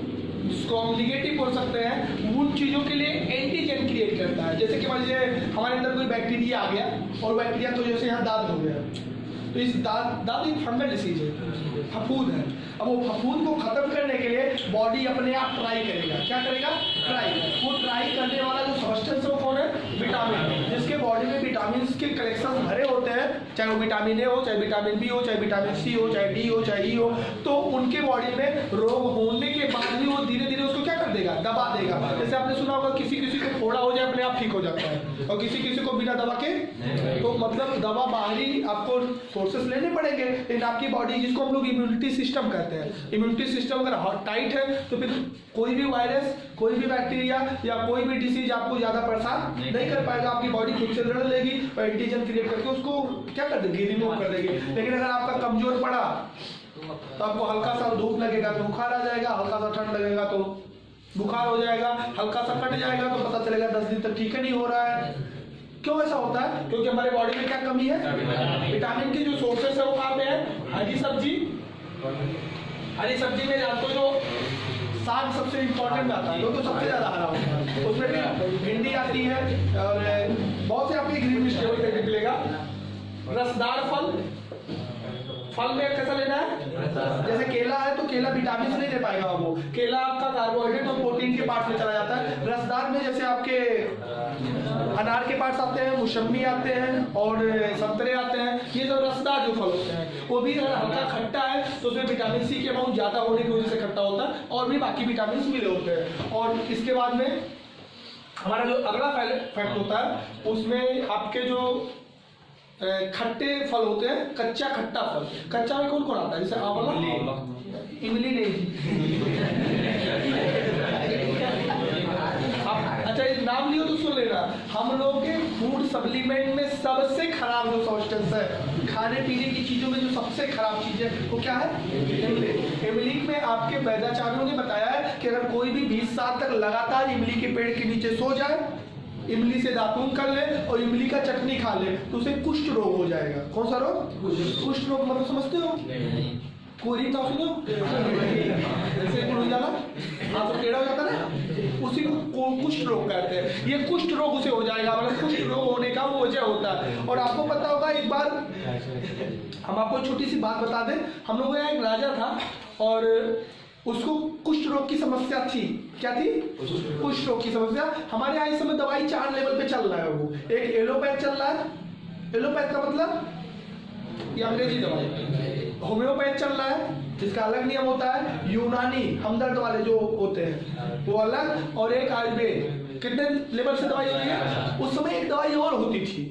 जिसको हम निगेटिव बोल सकते हैं, उन चीजों के लिए एंटीजन क्रिएट करता है। जैसे कि मान लीजिए हमारे अंदर कोई बैक्टीरिया आ गया, और बैक्टीरिया तो जैसे यहाँ दाद हो गया, तो इस दाद एक फंगल डिसीज है, फफूंद है। अब वो फफूंद को खत्म करने के लिए बॉडी अपने आप ट्राई करेगा। क्या करेगा? ट्राई। वो ट्राई करने वाला जो सब्सटेंस है वो कौन है? विटामिन। जिसके बॉडी में विटामिन के कलेक्शन भरे होते हैं, चाहे वो विटामिन ए हो, चाहे विटामिन बी हो, चाहे विटामिन सी हो, चाहे डी हो, चाहे ई हो, तो उनके बॉडी में रोग होने के बाद भी वो धीरे धीरे उसको क्या कर देगा? दबा देगा। जैसे आपने सुना होगा किसी किसी को फोड़ा हो जाए अपने आप ठीक हो जाता है, और किसी किसी को बिना दवा के, तो मतलब दवा बाहरी आपको सोर्सेस लेने पड़ेंगे। लेकिन आपकी बॉडी, जिसको हम लोग इम्यूनिटी सिस्टम कहते हैं, इम्यूनिटी सिस्टम अगर टाइट है तो फिर कोई भी वायरस, कोई भी बैक्टीरिया या कोई भी डिसीज आपको ज्यादा परेशान नहीं कर पाएगा। आपकी बॉडी खुद से लड़ लेगी और एंटीजन क्रिएट करके उसको क्या कर देगी? रिमूव कर देगी। लेकिन अगर आपका कमजोर पड़ा तो आपको हल्का सा धूप लगेगा तो बुखार आ जाएगा, हल्का सा ठंड लगेगा तो बुखार हो जाएगा, हल्का सा कट जाएगा तो पता चलेगा 10 दिन तक ठीक नहीं हो रहा है। क्यों ऐसा होता है? क्योंकि हमारे बॉडी में क्या कमी है? विटामिन की जो सोर्सेस है वो कहाँ पे है? हरी सब्जी। हरी सब्जी में जानते हो जो साग सबसे इंपॉर्टेंट आता है, तो सबसे ज्यादा हरा होता है। उसमें भी भिंडी आती है और बहुत से आपके ग्रीन वेजिटेबल मिलेगा। रसदार फल, फल में कैसा लेना है, जैसे केला है तो केला विटामिन नहीं दे पाएगा, वो केला आपका कार्बोहाइड्रेट और प्रोटीन के पार्ट में चला जाता है। रसदार में जैसे आपके अनार के पार्ट्स आते हैं, मौसमी आते हैं और संतरे आते हैं, ये जो रसदार जो फल होते हैं वो भी अगर हल्का खट्टा है तो उसमें विटामिन सी के अमाउंट ज्यादा होने की वजह से खट्टा होता है, और भी बाकी विटामिन मिले होते हैं। और इसके बाद में हमारा जो अगला फैक्ट होता है उसमें आपके जो खट्टे फल होते हैं, कच्चा खट्टा फल, कच्चा में कौन कौन आता है, जैसे आंवला, इमली नहीं अच्छा एक नाम लियो तो सुन लेना, हम लोग के फूड सप्लीमेंट में सबसे खराब जो सब्सटेंस है, खाने पीने की चीजों में जो सबसे खराब चीज है वो क्या है, इमली। इमली में आपके वैद्याचार्यों ने बताया है कि अगर कोई भी 20 साल तक लगातार इमली के पेड़ के नीचे सो जाए, इमली से दातून कर ले और इमली का चटनी खा ले तो उसे कुष्ठ रोग हो जाएगा। कौन सा रोग, कुष्ठ रोग, मतलब समझते हो, कोरी तो सुनो जैसे जाला हाथ टेढ़ा हो जाता है उसी को कुष्ठ रोग कहते हैं। ये कुष्ठ रोग उसे हो जाएगा, मतलब कुष्ठ रोग होने का वो वजह होता है। और आपको पता होगा, एक बार हम आपको छोटी सी बात बता दें, हम लोगों का एक राजा था और उसको कुष्ठ रोग की समस्या थी। क्या थी, कुष्ठ रोग की समस्या। हमारे यहाँ इस समय दवाई 4 लेवल पे चल रहा है। वो एक एलोपैथ चल रहा है, एलोपैथ का मतलब ये अंग्रेजी दवाई, होम्योपैथ चल रहा है जिसका अलग नियम होता है, यूनानी हमदर्द वाले जो होते हैं वो अलग, और एक आयुर्वेद। कितने लेवल से दवाई हो रही है। उस समय एक दवाई और होती थी,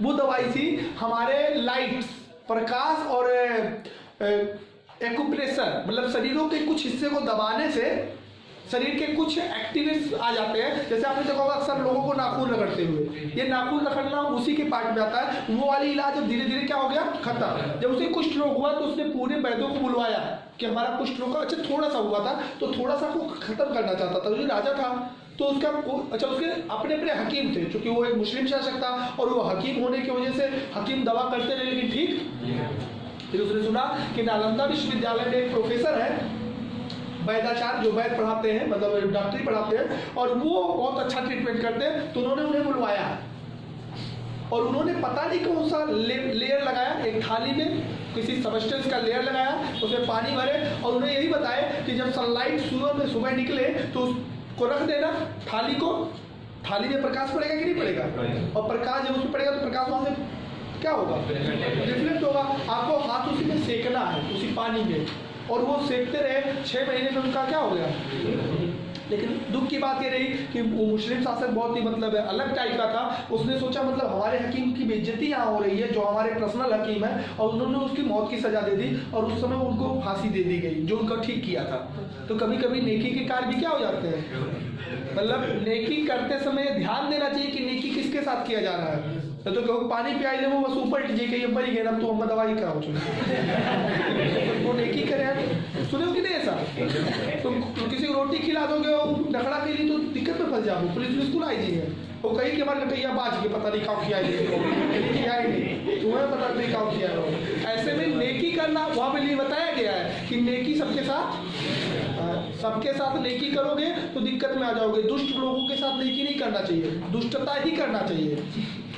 वो दवाई थी हमारे लाइट, प्रकाश और एक्यूप्रेशर, मतलब शरीरों के कुछ हिस्से को दबाने से शरीर के कुछ एक्टिविटीज आ जाते हैं। जैसे आपने देखा होगा अक्सर लोगों को नाखून रगड़ते हुए, ये नाखून रगड़ना उसी के पार्ट में आता है। वो वाली इलाज अब धीरे धीरे क्या हो गया, खत्म। जब उसे कुष्ठ रोग हुआ तो उसने पूरे वैद्यों को बुलवाया कि हमारा कुष्ठ रोग अच्छा थोड़ा सा हुआ था, तो थोड़ा सा को खत्म करना चाहता था। जो राजा था तो उसका अच्छा उसके अपने अपने हकीम थे, क्योंकि वो एक मुस्लिम शासक था और वो हकीम होने की वजह से हकीम दवा करते रहे लेकिन ठीक। फिर उसने सुना कि नालंदा विश्वविद्यालय में एक प्रोफेसर है वैद्याचार्य, जो वैद्य पढ़ाते हैं, मतलब डॉक्टरी पढ़ाते हैं, और वो बहुत अच्छा ट्रीटमेंट करते हैं। तो उन्होंने उन्हें बुलवाया और उन्होंने पता नहीं कौन सा लेयर लगाया, एक थाली में किसी सब्सटेंस का लेयर लगाया, उसमें पानी भरे और उन्हें यही बताया कि जब सनलाइट सुबह निकले तो उसको रख देना थाली को, थाली में प्रकाश पड़ेगा कि नहीं पड़ेगा, और प्रकाश जब उसमें पड़ेगा तो प्रकाश वहां से क्या होगा, रिफ्लेक्ट होगा। आपको हाथ उसी में सेकना है, उसी पानी में, और वो सेकते रहे। 6 महीने में उनका क्या हो गया। लेकिन दुख की बात ये रही कि वो मुस्लिम शासक बहुत ही मतलब अलग टाइप का था। उसने सोचा मतलब हमारे हकीम की बेइज्जती यहाँ हो रही है, जो हमारे पर्सनल हकीम है, और उन्होंने उसकी मौत की सजा दे दी और उस समय उनको फांसी दे दी गई, जो उनका ठीक किया था। तो कभी कभी नेकी के कार्य भी क्या हो जाते हैं, मतलब नेकी करते समय ध्यान देना चाहिए कि नेकी किसके साथ किया जा रहा है। तो कहूँ पानी पिया ले वो बस ऊपर जी के ऊपर ही गया, तो हम दवाई कराओ वो नेकी करे। सुने हो कि नहीं ऐसा, तो किसी को रोटी खिला दोगे नखड़ा के लिए तो दिक्कत में फंस जाओ, पुलिस स्कूल आई जी है वो कहीं के हमारे लटैया बाज के पता नहीं काउ किया नहीं, तुम्हें पता नहीं काउ किया हो। ऐसे में नेकी करना वहाँ पे लिए बताया गया है कि नेकी सबके साथ नेकी करोगे तो दिक्कत में आ जाओगे। दुष्ट लोगों के साथ नेकी नहीं करना चाहिए, दुष्टता ही करना चाहिए,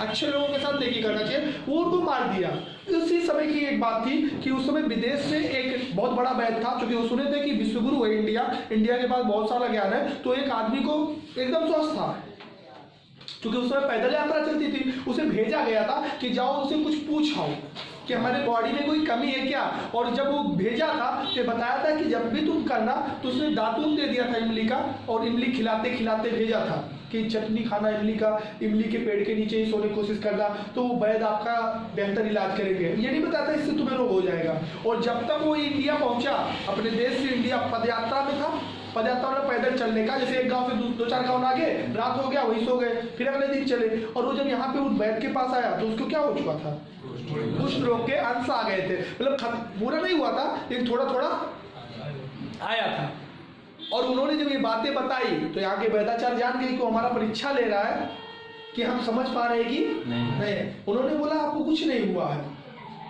अच्छे लोगों के साथ नेकी करना चाहिए। वो उनको मार दिया। उसी समय की एक बात थी कि उस समय विदेश से एक बहुत बड़ा वैद्य था, क्योंकि वो सुने थे कि विश्वगुरु है इंडिया के पास बहुत सारा ज्ञान है। तो एक आदमी को एकदम स्वस्थ था, क्योंकि उस समय पैदल यात्रा चलती थी, उसे भेजा गया था कि जाओ उनसे कुछ पूछाओ कि हमारे बॉडी में कोई कमी है क्या। और जब वो भेजा था तो बताया था कि जब भी तुम करना, तो उसने दातून दे दिया था इमली का, और इमली खिलाते खिलाते भेजा था कि चटनी खाना इमली का, इमली के पेड़ के नीचे ही सोने की कोशिश करना, तो वो वैद्य आपका बेहतर इलाज करेंगे। ये नहीं बताता इससे तुम्हें रोग हो जाएगा। और जब तक वो इंडिया पहुंचा, अपने देश से इंडिया पदयात्रा में था, पदयात्रा में पैदल चलने का, जैसे एक गांव से 2-4 गांव आगे, रात हो गया वहीं सो गए, फिर अगले दिन चले। और वो जब यहाँ पे उस वैद्य के पास आया तो उसको क्या हो चुका था, कुष्ठ रोग के अंश आ गए थे। मतलब पूरा नहीं हुआ था, लेकिन थोड़ा थोड़ा आया था। और उन्होंने जब ये बातें बताई तो यहाँ के वैद्याचार्य जान गए कि हमारा परीक्षा ले रहा है कि हम समझ पा रहे हैं कि नहीं। उन्होंने बोला आपको कुछ नहीं हुआ है,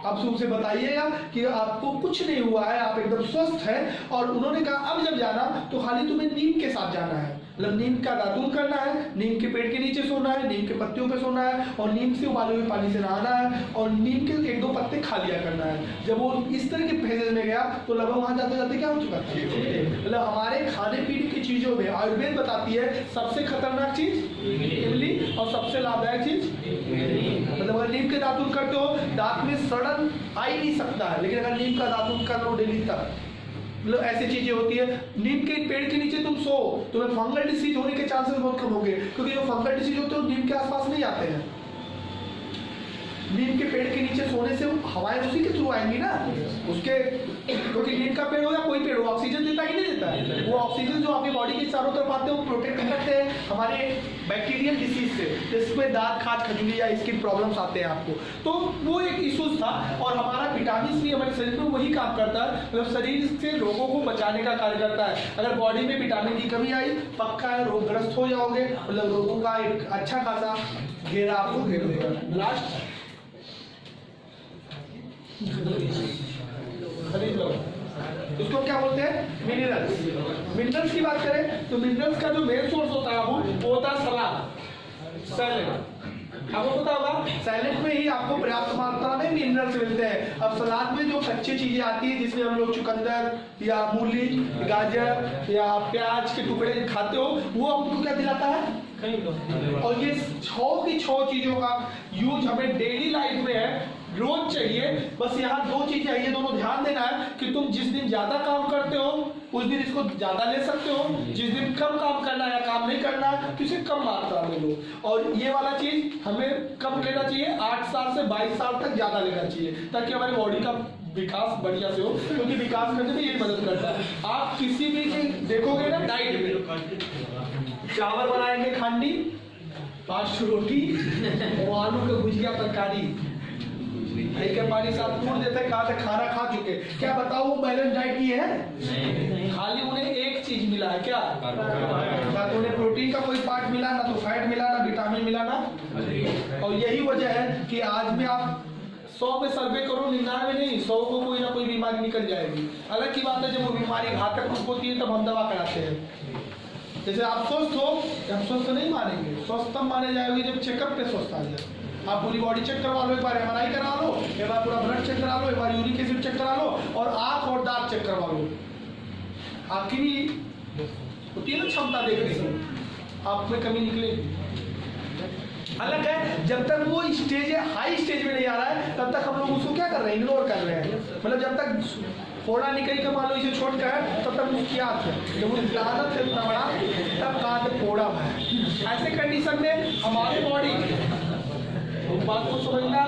आप उनसे बताइएगा कि आपको कुछ नहीं हुआ है, आप एकदम स्वस्थ हैं। और उन्होंने कहा अब जब जाना तो खाली तुम्हें नीम के साथ जाना है, मतलब नीम का दातून करना है, नीम के पेड़ के नीचे सोना है, नीम के पत्तियों पे सोना है, और नीम से उबाले हुए पानी से नहाना है, और नीम के 1-2 पत्ते खा लिया करना है। जब वो इस तरह के फेजेज में गया तो लगभग वहां जाते जाते क्या हो चुका था, मतलब हमारे खाने पीने की चीजों में आयुर्वेद बताती है सबसे खतरनाक चीज इमली और सबसे लाभदायक चीज, मतलब अगर नीम के दातुन करते हो दांत में सड़न आ ही नहीं सकता है, लेकिन अगर नीम का दातुन कर लो डेली तक, मतलब ऐसी चीजें होती है। नीम के पेड़ के नीचे तुम सो, तुम्हें फंगल डिसीज होने के चांसेस बहुत कम होंगे, क्योंकि जो फंगल डिसीज होते हैं नीम के आसपास नहीं आते हैं। नीम के पेड़ के नीचे सोने से हवाएं उसी के थ्रू आएंगी ना, उसके, क्योंकि नीम का पेड़ हो या कोई पेड़ हो ऑक्सीजन देता है कि नहीं देता है, वो ऑक्सीजन जो आपकी बॉडी के चारों तरफ आते हैं वो प्रोटेक्ट करते हैं हमारे बैक्टीरियल डिसीज से, जिसमें दांत खाज खजूरी या स्किन प्रॉब्लम्स आते हैं आपको, तो वो एक इशूज था। और हमारा विटामिन सी हमारे शरीर में वही काम करता है, मतलब शरीर से रोगों को बचाने का कार्य करता है। अगर बॉडी में विटामिन की कमी आई पक्का है रोगग्रस्त हो जाओगे, मतलब रोगों का एक अच्छा खासा घेरा आपको घेर देगा। लास्ट खरीद लो, इसको क्या बोलते हैं, मिनरल्स। मिनरल्स की बात करें तो मिनरल्स का जो मेन सोर्स होता है वो होता है सलाद, सैलेड। आपको पता होगा सैलेड में ही आपको पर्याप्त मात्रा में मिनरल्स मिलते हैं। अब सलाद में जो कच्ची चीजें आती है जिसमें हम लोग चुकंदर या मूली, गाजर या प्याज के टुकड़े खाते हो, वो आपको क्या दिलाता है, और ये 6 की 6 चीजों का यूज हमें डेली लाइफ में है, रोज चाहिए। बस यहाँ 2 चीजें है, ये दोनों ध्यान देना है कि तुम जिस दिन ज्यादा काम करते हो उस दिन इसको ज्यादा ले सकते हो, जिस दिन कम काम करना है या काम नहीं करना है तो इसे कम मात्रा में लो। और ये वाला चीज हमें कम लेना चाहिए, 8 साल से 22 साल तक ज्यादा लेना चाहिए, ताकि हमारी बॉडी का विकास बढ़िया से हो, क्योंकि विकास करने में यही मदद करता है। आप किसी भी देखोगे ना डाइट में, चावल बनाएंगे खांडी, 5 रोटी और आलू का भुजिया तरकारी, के पानी साथ तोड़ देते हैं, कहा खाना खा चुके, क्या बताओ वो बैलेंस डाइट की है, खाली उन्हें एक चीज मिला है, क्या, ना तो उन्हें प्रोटीन का कोई पार्ट मिला, ना तो फैट मिला, ना विटामिन मिला ना। और यही वजह है कि आज में आप 100 में सर्वे करो, 99 नहीं, 100 को कोई ना कोई बीमारी निकल जाएगी। अलग की बात है जब वो बीमारी घातक होती है तब हम दवा कराते हैं। जैसे आप स्वस्थ हो, हम स्वस्थ नहीं मानेंगे, स्वस्थ तब माने जाएंगे जब चेकअप पे स्वस्थ आ जाए। आप पूरी बॉडी चेक करवा लो, एक बार MRI करा लो, एक बार पूरा ब्लड चेक करा लो, एक बार यूरिक एसिड चेक करा लो, और आंख और दांत चेक करवा लो। आपकी भी होती है ना क्षमता देखने की, आप में कमी निकलेगी। अलग है जब तक वो स्टेज है, हाई स्टेज में नहीं आ रहा है, तब तक हम लोग उसको क्या कर रहे हैं, इग्नोर कर रहे हैं। मतलब जब तक फोड़ा निकल के मान लो इसे छोड़ कर है तब तक मुस्कियात है, जब वो आदत है इतना बड़ा तब कहा फोड़ा है। ऐसे कंडीशन में हमारी बॉडी बात को समझना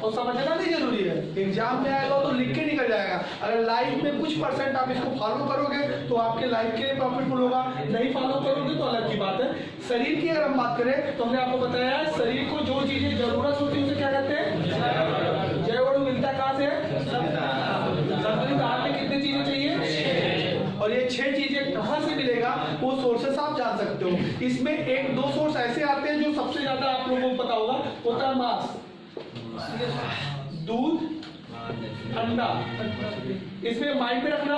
और समझना नहीं जरूरी है, एग्जाम में आएगा तो लिख के निकल जाएगा। अगर लाइफ में कुछ % आप इसको फॉलो करोगे तो आपके लाइफ के लिए प्रॉफिटफुल होगा, नहीं फॉलो करोगे तो अलग की बात है। शरीर की अगर हम बात करें तो हमने आपको बताया है शरीर को जो चीजें जरूरत होती है उसे क्या कहते हैं, जैव मिलता कहाँ से, संतुलित आहार में कितनी चीजें चाहिए, और ये 6 चीजें कहाँ से मिलेगा वो सोर्सेस आप जान सकते हो। इसमें 1-2 सोर्स ऐसे आते हैं जो सबसे ज्यादा आप लोगों को पता होगा, होता है मांस, दूध, अंडा। इसमें माइंड में रखना,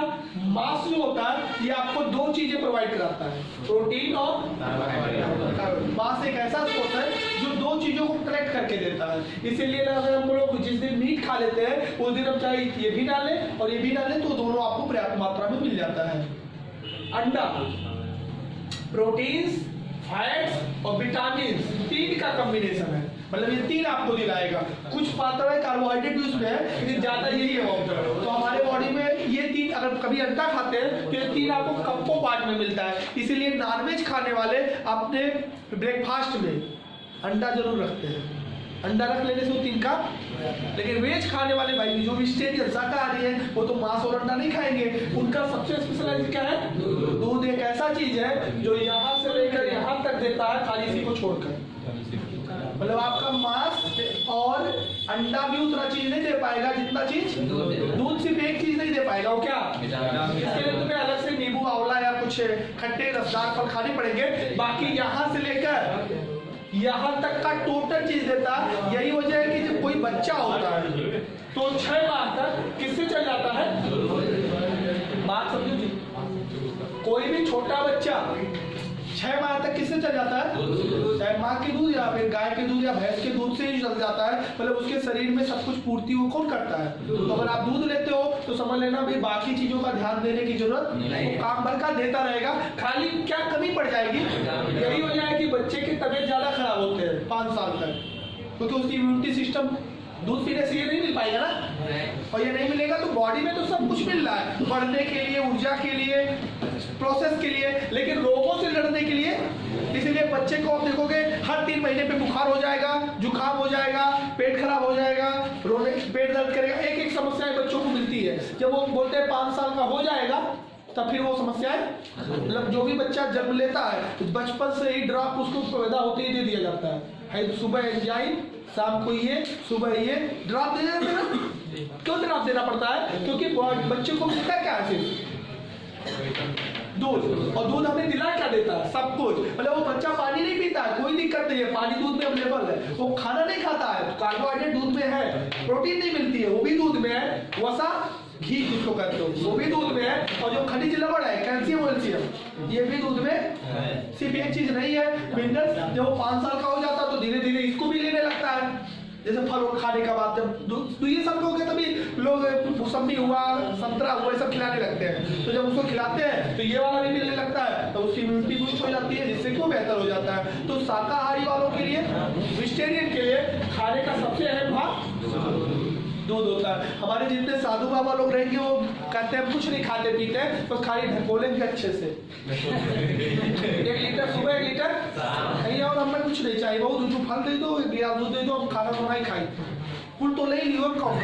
मांस जो होता है ये आपको 2 चीजें प्रोवाइड कराता है, प्रोटीन और मांस एक ऐसा सोर्स है जो 2 चीजों को कलेक्ट करके देता है। इसीलिए अगर हम लोग जिस दिन मीट खा लेते हैं उस दिन हम चाहे ये भी डालें और ये भी डालें तो दोनों आपको पर्याप्त मात्रा में मिल जाता है। अंडा प्रोटीन्स, फैट्स और विटामिन 3 का कॉम्बिनेशन है, मतलब ये 3 आपको दिलाएगा। कुछ मात्रा में कार्बोहाइड्रेट यूज में है लेकिन ज्यादा यही है। तो हमारे बॉडी में ये 3, अगर कभी अंडा खाते हैं तो ये 3 आपको कप्पो पार्ट में मिलता है। इसीलिए नॉनवेज खाने वाले अपने ब्रेकफास्ट में अंडा जरूर रखते हैं, अंडा रख लेने से वो 3 का। लेकिन वेज खाने वाले भाई जो वेजिटेरियन शाकाहारी है वो तो मांस और अंडा नहीं खाएंगे, उनका सबसे स्पेशलाइज क्या है, दूध एक ऐसा चीज है जो यहाँ से लेकर यहाँ तक देता है, खाली इसी को छोड़कर। मतलब आपका मांस और अंडा भी उतना चीज नहीं दे पाएगा जितना चीज दूध सिर्फ एक चीज नहीं दे पाएगा। वो क्या, इसके लिए तुम्हें अलग से नींबू, आंवला या कुछ खट्टे रसदार फल खाने पड़ेंगे। बाकी यहाँ से लेकर यहाँ तक का टोटल चीज देता है। यही वजह है कि जब कोई बच्चा होता है तो 6 माह तक किससे चल जाता है, बात समझो जी, कोई भी छोटा बच्चा 6 माह तक किससे चल जाता है? चाहे माँ के दूध या फिर गाय के दूध या भैंस के दूध से ही चल जाता है। मतलब उसके शरीर में सब कुछ पूर्ति वो कौन करता है? तो अगर आप दूध लेते हो तो समझ लेना भाई बाकी चीजों का ध्यान देने की जरूरत नहीं, काम भर का देता रहेगा। खाली क्या कमी पड़ जाएगी? यही हो जाए कि बच्चे की तबीयत ज्यादा खराब होते हैं 5 साल तक, क्योंकि उसकी इम्यूनिटी सिस्टम दूध पीने से ये नहीं मिल पाएगा ना, और ये नहीं मिलेगा तो बॉडी में तो सब कुछ मिल रहा है बढ़ने के लिए, ऊर्जा के लिए, प्रोसेस के लिए, लेकिन रोगों से लड़ने के लिए। इसीलिए बच्चे को आप देखोगे हर 3 महीने पे बुखार हो जाएगा, जुकाम हो जाएगा, पेट खराब हो जाएगा, रोने, पेट दर्द करेगा, एक एक समस्याएं बच्चों को मिलती है। जब वो बोलते हैं 5 साल का हो जाएगा तब फिर वो समस्याएं, मतलब जो भी बच्चा जन्म लेता है तो बचपन से ही ड्रॉप उसको पैदा होते ही दे दिया जाता है। सुबह एंजाइम, शाम को ये, सुबह ये ड्रॉप दे देते हैं। क्यों ड्रॉप देना पड़ता है? क्योंकि बच्चे को मिलता क्या है? दूध, और दूध हमें दिला क्या देता है? सब कुछ। मतलब वो बच्चा पानी नहीं पीता है, कोई दिक्कत नहीं है, पानी दूध में अवेलेबल है। वो खाना नहीं खाता है, कार्बोहाइड्रेट दूध में है, प्रोटीन नहीं मिलती है, वो भी दूध में है, वसा घी जिसको कहते हो वो भी दूध में है, और जो खनिज लवण है कैल्शियम वैल्शियम ये भी दूध में। सिर्फ एक चीज नहीं है मिनरल्स। जब वो 5 साल का हो जाता है तो धीरे धीरे इसको भी लेने लगता है। जैसे फल खाने का बाद जब तो ये सब लोग तभी लोग मौसमी हुआ, संतरा हुआ, ये सब खिलाने लगते हैं। तो जब उसको खिलाते हैं तो ये वाला भी मिलने लगता है, तो उसकी इम्यूनिटी बूस्ट हो जाती है, जिससे क्यों बेहतर हो जाता है। तो शाकाहारी वालों के लिए, वेजिटेरियन के लिए खाने का सबसे अहम भाग दूध होता है। हमारे जितने साधु बाबा लोग रहेंगे वो कहते हैं कुछ नहीं खाते पीते, तो खाली ढकोलेंगे अच्छे से 1 लीटर सुबह, 1 लीटर नहीं, और हमें कुछ नहीं चाहिए, बहुत दूध फल दे दो, 1 गिलास दूध दे दो, हम खाना तो नहीं खाई, फुल तो ले लियो कौन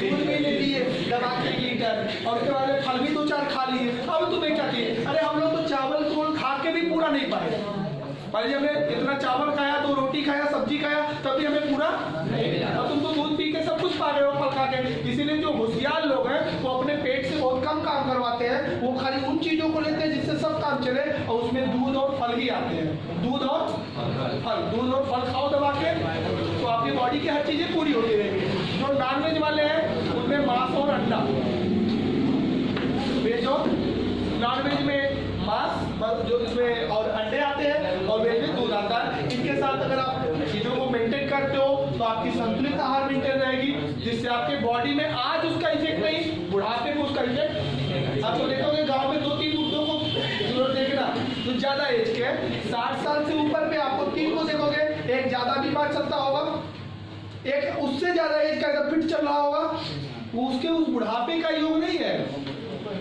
दूध भी ले लिए दबा के 1 लीटर, और उसके बाद फल भी 2-4 खा लिए। अब तुम्हें क्या चाहिए? अरे हम लोग तो चावल तो खा के भी पूरा नहीं पाए। भाई जब हमने इतना चावल खाया, तो रोटी खाया, सब्जी खाया, तब भी हमें पूरा नहीं मिला। और तुम तो दूध पी के सब कुछ पा रहे हो फल खा के। इसीलिए जो होशियार लोग हैं वो अपने पेट से बहुत कम काम करवाते हैं, वो खाली उन चीजों को लेते हैं जिससे सब काम चले, और उसमें दूध और फल ही आते हैं। दूध और फल, दूध और फल खाओ दबा के, तो आपकी बॉडी की हर चीजें पूरी होती रहेगी। जो नॉनवेज वाले हैं उनमें मांस और अंडा, वेज और नॉनवेज में मांस जो इसमें और अंडे आते हैं, और वेज में दूध आता है। इनके साथ अगर आप चीजों को मेंटेन करते हो तो आपकी संतुलित आहार मेंटेन रहेगी, जिससे आपके बॉडी में आज उसका इफेक्ट नहीं, बुढ़ापे में उसका इफेक्ट। आप तो देखोगे गांव में 2-3 बुड्ढों को जरूर देखना, जो ज्यादा एज के 60 साल से ऊपर पे आपको 3 को देखोगे, एक ज्यादा बीमार चलता होगा, एक उससे ज्यादा एज का अगर फिट चल रहा होगा, वो उसके उस बुढ़ापे का योग नहीं है,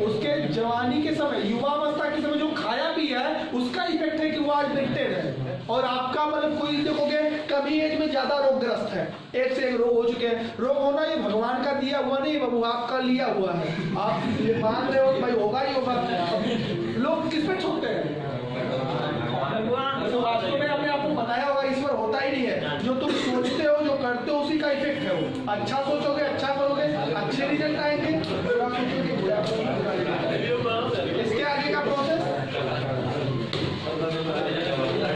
उसके जवानी के समय, युवावस्था के समय जो खाया भी है उसका इफेक्ट है कि वो आज मेंटेन है। और आपका मतलब कोई देखोगे कभी एज में ज्यादा रोगग्रस्त है, एक से एक रोग हो चुके हैं। रोग होना ये भगवान का दिया हुआ नहीं बाबू, आपका लिया हुआ है। आप ये मान रहे हो भाई होगा ही होगा। लोग किस पे छोड़ते हैं? वास्तव में अपने आपको बताया होगा ईश्वर होता ही नहीं है। जो तुम सोचते हो, जो करते हो, उसी का इफेक्ट है वो। अच्छा सोचोगे, अच्छा करोगे, अच्छे रिजल्ट आएंगे। इसके आगे का प्रोसेस